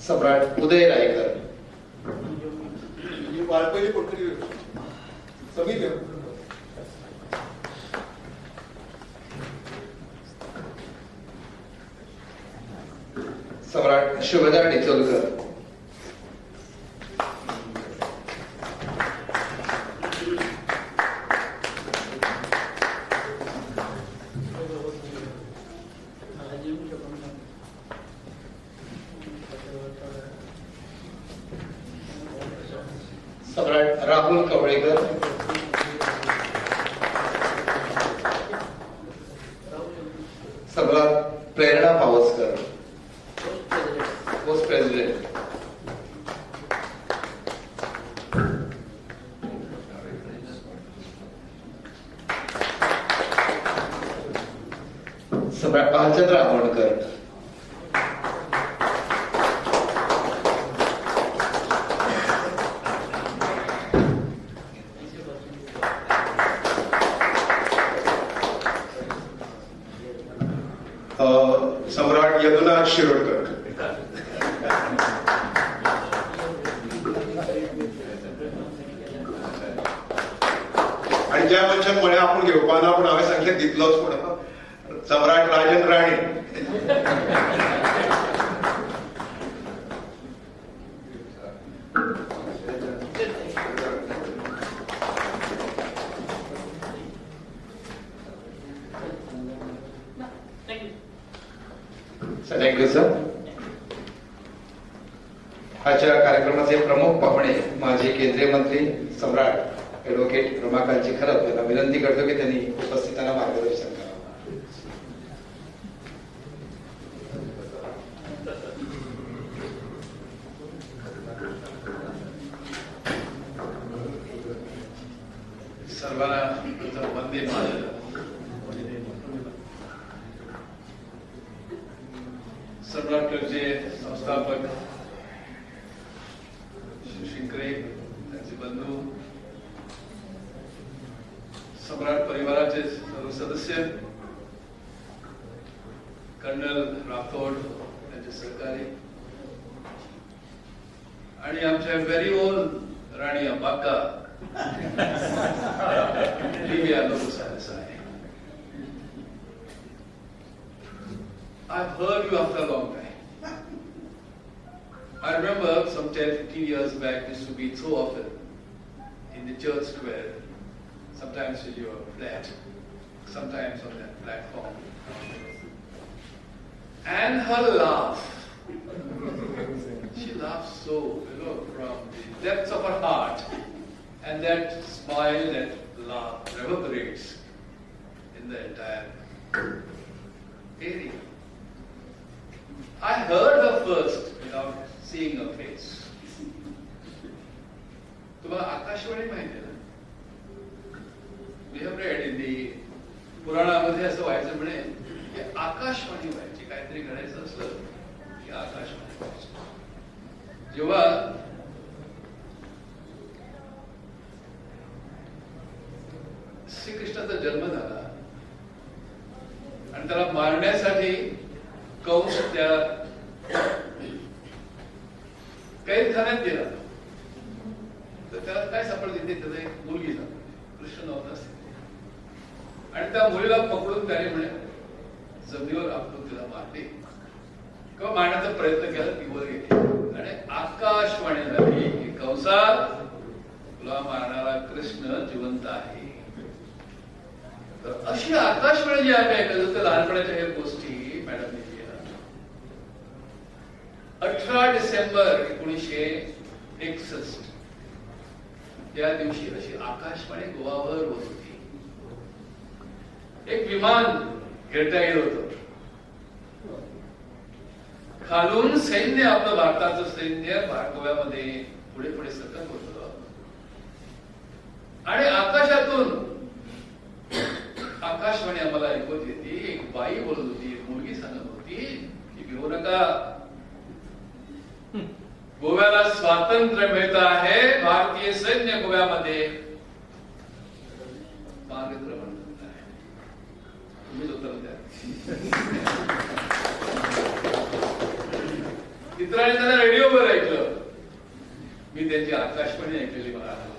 सम्राट उदय रायकर. बाळपणी कोणतरी समिती सम्राट शुभदा डिचोलकर. सम्राट राहुल कवळेकर. सम्राट प्रेरणा पावसकर. Post president. सम्राट भालचंद्र आमोणकर. सम्राट यदुनाथ शिरोडकर. आणि ज्या मनशान म्हळें आपूण घेवपाना पूण हांवें सांगलें दितलोच पूण सम्राट राजन राणे. Thank you sir. आजच्या कार्यक्रमाचे प्रमुख पाहुणे माजी केंद्रीय मंत्री सम्राट ॲडव्होकेट रमाकांतजी खरप यांना विनंती करतो की त्यांनी उपस्थितांना मार्गदर्शन करावं. सर्वांना वंदे मातरम. सम्राट क्लबचे संस्थापक शिंकरे, त्यांचे बंधू, सम्राट परिवाराचे सर्व सदस्य, कर्नल राठोड त्यांचे सहकारी आणि आमच्या very own Rani अंबाका Livia लोकसाहेब. I've heard you after a long time. I remember some 10-15 years back, this used to be so often in the church square, sometimes in your flat, sometimes on that platform. And her laugh, she laughs so, from the depths of her heart, and that smile, that laugh reverberates in the entire area. I heard her first without seeing her face. तुम्हाला आकाशवाणी माहिती आहे ना? We have read in the पुराणामध्ये असं व्हायचं म्हणे की आकाशवाणी व्हायची, काहीतरी घडायचं असलं की आकाशवाणी व्हायची. जेव्हा श्रीकृष्णाचा जन्म झाला आणि त्याला मारण्यासाठी कंस त्या कैदखान्यात गेला तर त्याला काय सापडले, त्याला एक मुलगी सापडली, कृष्ण नव्हता आणि त्या मुलीला पकडून त्याने म्हणे जमिनीवर आपटून तिला मारले किंवा मारण्याचा प्रयत्न केला, ती वर गेली आणि आकाशवाणी झाली की कंसा, तुला मारणारा कृष्ण जिवंत आहे. तर अशी आकाशवाणी जी आम्ही ऐकत होतो लहानपणाच्या ह्या गोष्टी मॅडमने 18 डिसेंबर 1961 या दिवशी अशी आकाशवाणी गोवावर होत होती. एक विमान घेता येत होतं, खालून सैन्य, आपलं भारताचं सैन्य गोव्यामध्ये पुढे पुढे सरकत होतं आणि आकाशातून आकाशवाणी आम्हाला ऐकवत येते, एक बाई बोलत होती, एक मुलगी सांगत होती की भिवू नका, गोव्याला स्वातंत्र्य मिळत आहे, भारतीय सैन्य गोव्यामध्ये मार्गदर्शन म्हणत आहे. तुम्हीच उत्तर द्या. इतरांनी त्यांना रेडिओवर ऐकलं, मी त्यांची आकाशवाणी ऐकलेली मला आठवते.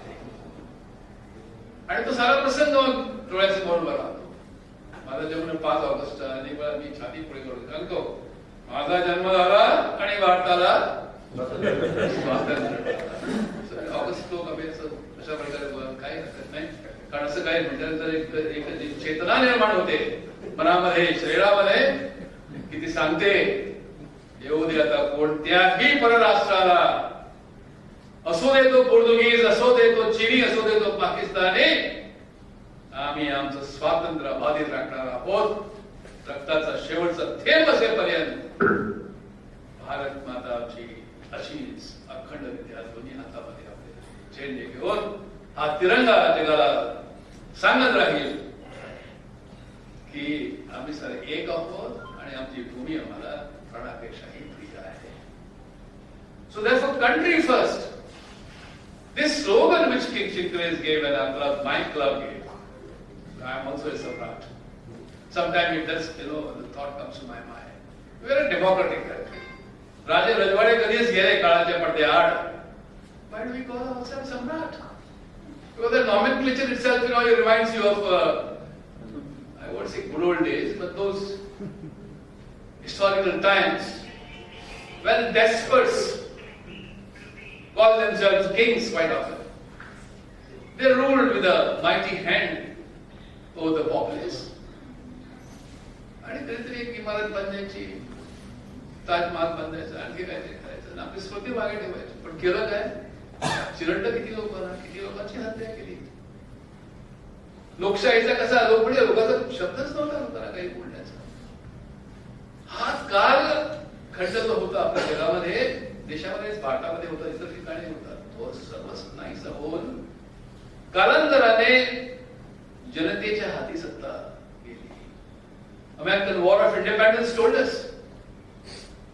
आणि तो सारा प्रसंग डोळ्यासमोर उभा राहतो. माझा जन्म 5 ऑगस्ट, अनेक वेळा मी छाती पुढे करून सांगतो, माझा जन्म झाला आणि भारताला स्वातंत्र्य. ऑगस्ट लोक अशा प्रकारे बोलत काही हरकत नाही, कारण असं काही म्हटल्यानंतर एक चेतना निर्माण होते मनामध्ये, शरीरामध्ये, की ती सांगते येऊ दे आता कोणत्याही परराष्ट्राला, असो दे तो पोर्तुगीज, असो दे तो चिनी, असो दे तो पाकिस्तानी, आम्ही आमचं स्वातंत्र्य बाधित राखणार आहोत. रक्ताचा शेवटचा थेंब असेपर्यंत भारत माताची अशीच अखंडरित्या दोन्ही हातामध्ये आपले झेंडे घेऊन हा तिरंगा जगाला सांगत राहील की आम्ही सारे एक आहोत आणि आमची भूमी आम्हाला प्राणापेक्षाही प्रिय आहे. So therefore, country first. This slogan which King Chinquez gave and our club, my club gave, I am also a Samrat. Sometimes it does, the thought comes to my mind. We are a democratic country. राजे रजवाडे कधीच गेले काळाच्या पडद्याआड. Why do we call ourselves Samrat? Because the nomenclature itself, it reminds you of, I won't say good old days, but those historical times when despots call themselves kings quite often. They ruled with a mighty hand over the populace. आणि कधीतरी एक इमारत बांधायची, ताजमहाल बांधायचा, आणखी काहीतरी करायचं, आपली स्मृती मागे ठेवायची. पण केलं काय? चिरंड किती लोकांची हत्या केली. लोकशाहीचा कसा लोकप्रिय लोकांचा शब्दच नव्हता लोकांना काही बोलण्याचा. हा काल खंड जो होता आपल्या जगामध्ये, देशामध्ये, भारतामध्ये होता, इतर ठिकाणी होता, तो सर्वच नाहीसा होऊन कालांतराने जनतेच्या हाती सत्ता गेली. American War of Independence told us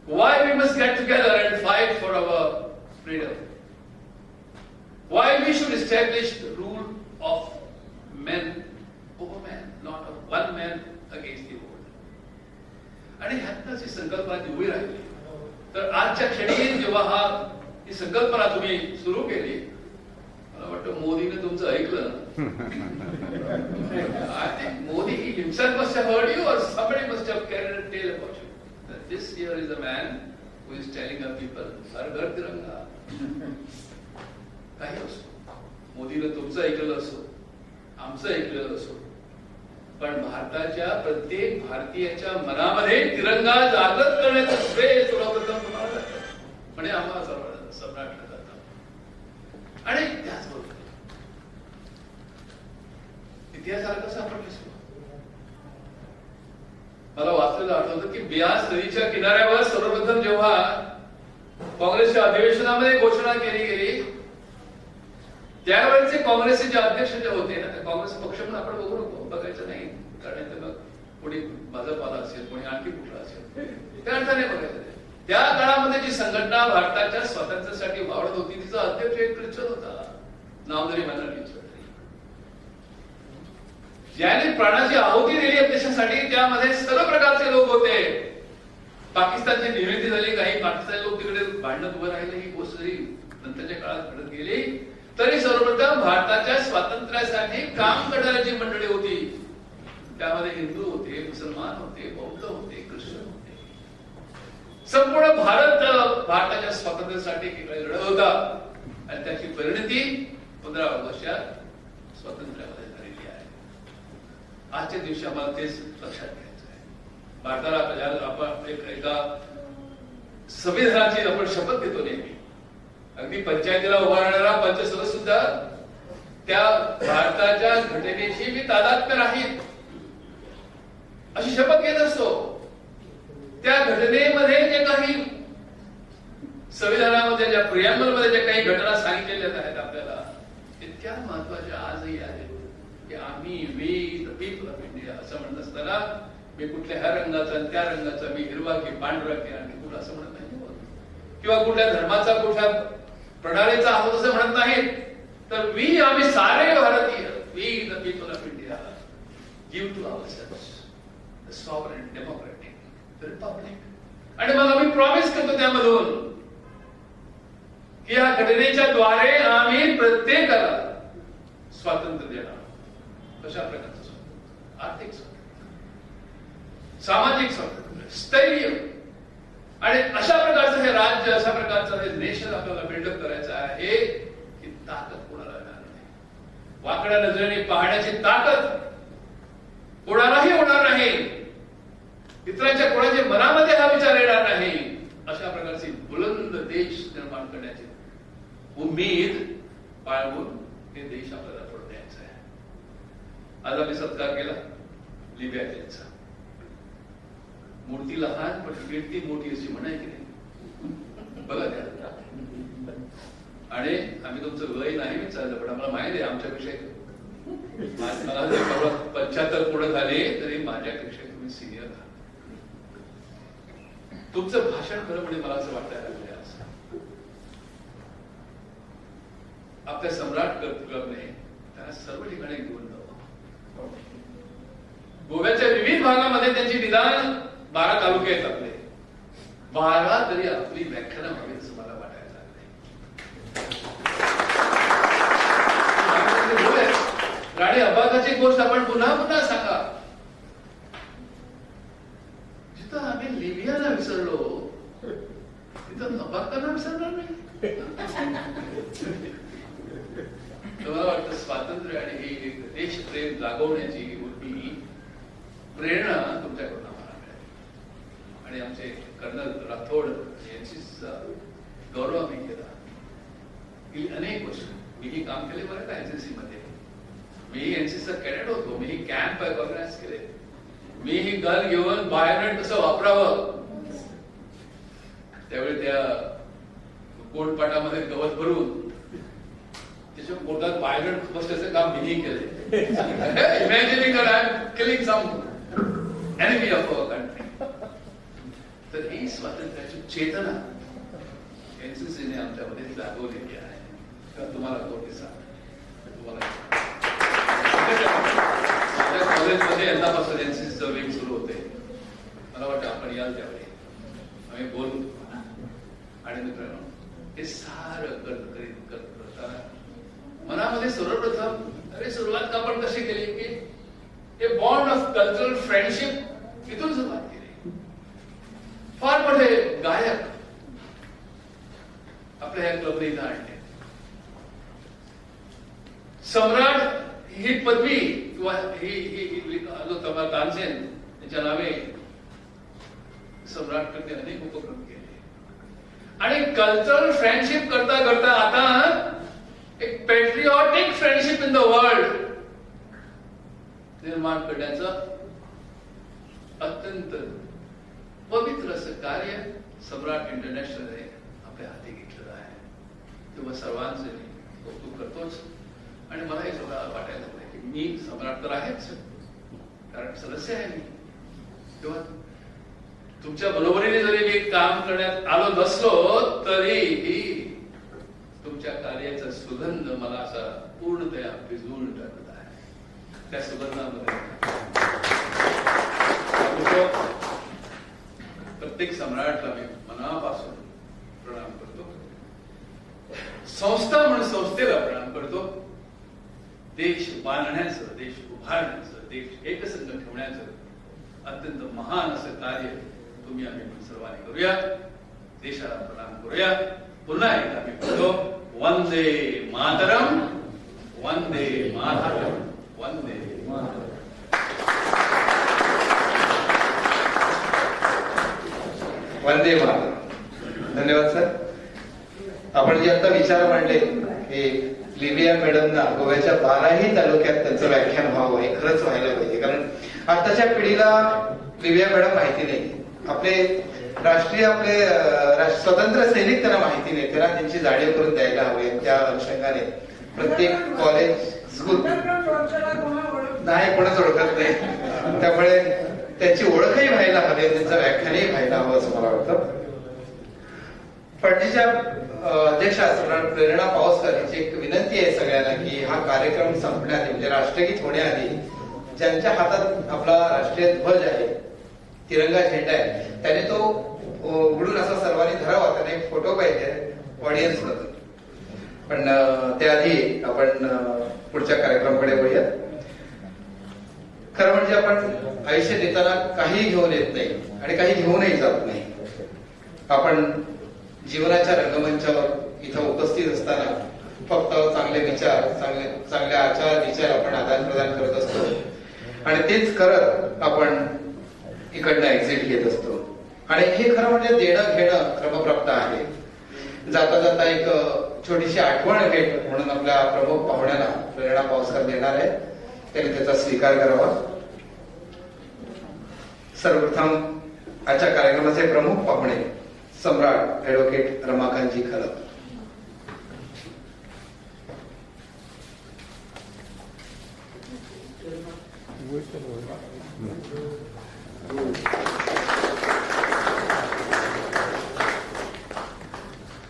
why we must get together and fight for our freedom. Why we should establish the rule of men over men, not of one man against the world. आणि ह्यातनंच ही संकल्पना जी उभी राहिली. तर आजच्या क्षणी जेव्हा ही संकल्पना तुम्ही सुरू केली, मला वाटतं मोदीने तुमचं ऐकलं. I think Modi himself must have heard you, or somebody must have carried a tale about you. That this here is a man who is telling our people, हर घर तिरंगा. काही असो, मोदीने तुमचं ऐकलं असो, आमचं ऐकलं असो, पण भारताच्या प्रत्येक भारतीयाच्या मनामध्ये तिरंगा जागृत करण्याचं श्रेय सर्वप्रथम तुम्हाला जातं, म्हणजे आम्हाला सम्राटला जातं. आणि त्याचबरोबर इतिहासाला कसं आपण दिसतो. मला वाचलेलं आठवतं की बियास नदीच्या किनाऱ्यावर सर्वप्रथम जेव्हा काँग्रेसच्या अधिवेशनामध्ये घोषणा केली गेली, त्यावेळेचे काँग्रेसचे जे अध्यक्ष जे होते ना, त्या काँग्रेस पक्ष म्हणून आपण बघू नको, बघायचं नाही, कारण मग कोणी भाजपाला असेल, कोणी आणखी कुठला असेल, त्या अर्थाने बघायचं नाही. त्या काळामध्ये जी संघटना भारताच्या स्वातंत्र्यासाठी वावडत होती, तिचा अध्यक्ष एक ख्रिश्चन होता, नाव जरी म्हणलं चौधरी, ज्याने प्राणाची आहुती दिली देशासाठी. त्यामध्ये सर्व प्रकारचे लोक होते. पाकिस्तानची निर्मिती झाली, काही पाकिस्तानी लोक तिकडे भांडत उभं राहिले, ही गोष्ट जरी नंतरच्या काळात घडत गेली, तरी सर्वप्रथम भारताच्या स्वातंत्र्यासाठी काम करणारी जी मंडळी होती, त्यामध्ये हिंदू होते, मुसलमान होते, बौद्ध होते, ख्रिश्चन होते. संपूर्ण भारत भारताच्या स्वातंत्र्यासाठी लढत होता आणि त्याची परिणती 15 ऑगस्टच्या स्वातंत्र्यामध्ये झालेली आहे. आजच्या दिवशी आम्हाला तेच लक्षात घ्यायचं आहे. भारताला आपण एका संविधानाची आपण शपथ घेतो नेहमी. अगदी पंचायतीला उभा राहणारा पंचसदस्य सुद्धा त्या भारताच्या घटनेशी मी तादात्म्य राहील अशी शपथ घेत असतो. त्या घटनेमध्ये जे काही संविधानामध्ये, ज्या प्रियांबलमध्ये ज्या काही घटना सांगितलेल्या आहेत आपल्याला, ते इतक्या महत्वाच्या आजही आहेत की आम्ही we the people of India असं म्हणत असताना मी कुठल्या ह्या रंगाचा आणि त्या रंगाचा, मी हिरवा की पांढरा की आणि कुठं असं म्हणत नाही, किंवा कुठल्या धर्माचा कुठल्या प्रणालीचा आहोत असं म्हणत नाहीत. तर आम्ही सारे भारतीय, we the people of India give to ourselves the sovereign democratic republic. आणि मग आम्ही प्रॉमिस करतो त्यामधून की या घटनेच्या द्वारे आम्ही प्रत्येकाला स्वातंत्र्य देणार. कशा प्रकारचं स्वातंत्र्य? आर्थिक स्वातंत्र्य, सामाजिक स्वातंत्र्य, स्थैर्य. आणि अशा प्रकारचं हे राज्य, अशा प्रकारचं हे नेशन आपल्याला बिल्डअप करायचं आहे की ताकद कोणाला येणार नाही. वाकड्या नजरेने पाहण्याची ताकद कोणालाही होणार नाही. इतरांच्या कोणाच्या मनामध्ये हा विचार येणार नाही. अशा प्रकारची बुलंद देश निर्माण करण्याची उम्मीद बाळगून हे देश आपल्याला पुढे द्यायचा आहे. आज आम्ही सत्कार केला लिबिया त्यांचा. मूर्ती लहान पण कीर्ती मोठी अशी म्हणाय की नाही, बघा त्या. आणि आम्ही तुमचं वय नाही विचारलं, पण आम्हाला माहिती आहे आमच्यापेक्षा मला 75 पुढे झाले तरी माझ्यापेक्षा तुम्ही सिनियर आहात. तुमचं भाषण खरं म्हणजे मला असं वाटायला लागलं आज. आपल्या सम्राट क्लबने त्यांना सर्व ठिकाणी घेऊन जावं. गोव्याच्या विविध भागामध्ये त्यांची निदान 12 तालुके आहेत आपले. 12 तरी आपली व्याख्यानं व्हावी असं मला वाटायला लागले. गाडी अपघाताची गोष्ट आपण पुन्हा पुन्हा सांगा. जिथं आम्ही लिबियाला विसरलो तिथं अपघाताना विसरणार नाही. मला वाटतं स्वातंत्र्य आणि ही देशप्रेम जागवण्याची ही प्रेरणा तुमच्याकडून आम्हाला मिळाली. आणि आमचे कर्नल राठोड यांची गौरव आम्ही केला. ही अनेक वर्ष मीही काम केले बरं का एनसीसी मध्ये. मीही एनसीसीचा कॅडेट होतो. मीही कॅम्प ऑर्गनाइज केले. मीही गन घेऊन बायोनेट कसं वापरावं त्यावेळी त्या कोटपाटामध्ये गवत भरून त्याच्या पोटात बायोनेट बसल्याचं काम मीही केले. Imagining that I am killing some enemy of our country. तर ही स्वातंत्र्याची चेतना एनसीसीने आमच्यामध्ये जागवलेली आहे. तुम्हाला कोणी सांग तुम्हाला कॉलेजमध्ये यंदापासून एनसीसीचं वीक सुरू होते. मला वाटतं आपण याल त्यावेळी आम्ही बोलू. आणि मित्रांनो हे सारं करताना मनामध्ये सर्वप्रथम सुरुवात आपण कशी केली की हे बॉन्ड ऑफ कल्चरल फ्रेंडशिप इथून सुरुवात केली. फार मोठे गायक आपल्या ह्या क्लबने इथं आणले. सम्राट ही पदवी किंवा ही जो तानसेन यांच्या नावे सम्राट करते अनेक उपक्रम केले. आणि कल्चरल फ्रेंडशिप करता करता आता एक पेट्रिऑटिक फ्रेंडशिप इन द वर्ल्ड निर्माण करण्याचं अत्यंत पवित्र असं कार्य सम्राट इंटरनॅशनलने आपल्या हाती घेतलेलं आहे. तेव्हा सर्वांचे कौतुक करतोच. आणि मला हे सगळं वाटायला लागलं की मी सम्राट तर आहेच कारण सदस्य आहे मी. तेव्हा तुमच्या बरोबरीने जरी मी काम करण्यात आलो नसलो तरीही तुमच्या कार्याचा सुगंध मला असा पूर्णतया भिजवून टाकत आहे. त्या सुगंधामध्ये प्रत्येक सम्राटला मी मनापासून प्रणाम करतो. संस्था म्हणून संस्थेला प्रणाम करतो. देश बांधण्याचं, देश उभारण्याचं, देश एकसंघ ठेवण्याचं अत्यंत महान असं कार्य तुम्ही आम्ही सर्वांनी करूया. देशाला प्रणाम करूया. पुन्हा एकदा आम्ही म्हणतो वंदे मातरम, वंदे मातरम, वंदे मातरम. वंदे मातरम. धन्यवाद सर. आपण जे आता विचार मांडले की लिबिया मॅडमना गोव्याच्या 12ही तालुक्यात त्यांचं व्याख्यान व्हावं हे खरंच व्हायला पाहिजे. कारण आताच्या पिढीला लिबिया मॅडम माहिती नाही. आपले राष्ट्रीय स्वतंत्र सैनिक त्यांना माहिती नाही. त्यांना त्यांची जाणीव करून द्यायला हवी. त्या अनुषंगाने प्रत्येक कॉलेज स्कूल Underground चर्चला कोणा ओळख नाही, कोणच ओळखत नाही. त्यामुळे त्याची ओळखही व्हायला हवी, त्यांचं व्याख्यानही व्हायला हवं असं मला वाटतं. पणजीच्या अध्यक्षा सम्राट प्रेरणा पावसकर यांची एक विनंती आहे सगळ्यांना की हा कार्यक्रम संपण्याआधी म्हणजे राष्ट्रगीत होण्याआधी ज्यांच्या हातात आपला राष्ट्रीय ध्वज आहे, तिरंगा झेंडा आहे, त्याने तो उघडून असा सर्वांनी धरावा. त्याने एक फोटो पाहिजे ऑडियन्स मधून. पण त्याआधी आपण पुढच्या कार्यक्रमाकडे वळूयात. खरं म्हणजे आपण आयुष्य देताना काही घेऊन येत नाही आणि काही घेऊनही जात नाही. आपण जीवनाच्या रंगमंचावर इथं उपस्थित असताना फक्त चांगले विचार, चांगले आचार विचार आपण आदान प्रदान करत असतो आणि तेच करत आपण इकडनं एक्झिट घेत असतो. आणि हे खरं म्हणजे देणं घेणं क्रमप्राप्त आहे. जाता जाता एक छोटीशी आठवण भेट म्हणून आपल्या प्रमुख पाहुण्यांना प्रेरणा पावसकर देणार आहे. त्यांनी त्याचा स्वीकार करावा. सर्वप्रथम आजच्या कार्यक्रमाचे प्रमुख पाहुणे सम्राट ऍडव्होकेट रमाकांतजी खलप.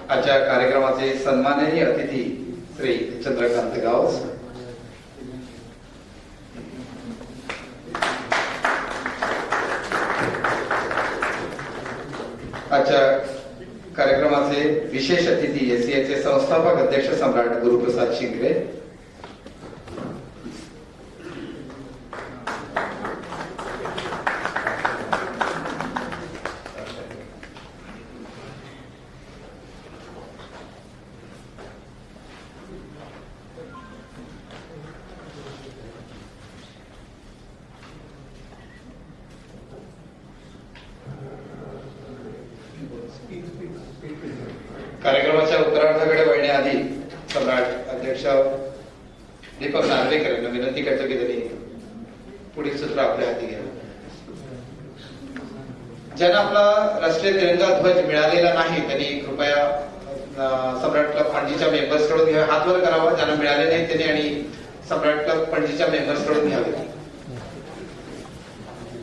आजच्या कार्यक्रमाचे सन्माननीय अतिथी श्री चंद्रकांत गावस. आजच्या कार्यक्रमाचे विशेष अतिथी एसीआयचे संस्थापक अध्यक्ष सम्राट गुरुप्रसाद शिंगरे. कार्यक्रमाच्या उत्तरार्धाकडे वळण्याआधी सम्राट अध्यक्ष दीपक नार्वेकर यांना विनंती करतो की त्यांनी पुढील सूत्र आपल्या हाती घ्यावं. ज्यांना आपला राष्ट्रीय तिरंगा ध्वज मिळालेला नाही त्यांनी कृपया सम्राट क्लब पणजीच्या मेंबर्स कडून घ्यावे. हात वर करावा. ज्यांना मिळाले नाही त्यांनी आणि सम्राट क्लब पणजीच्या मेंबर्स कडून घ्यावे.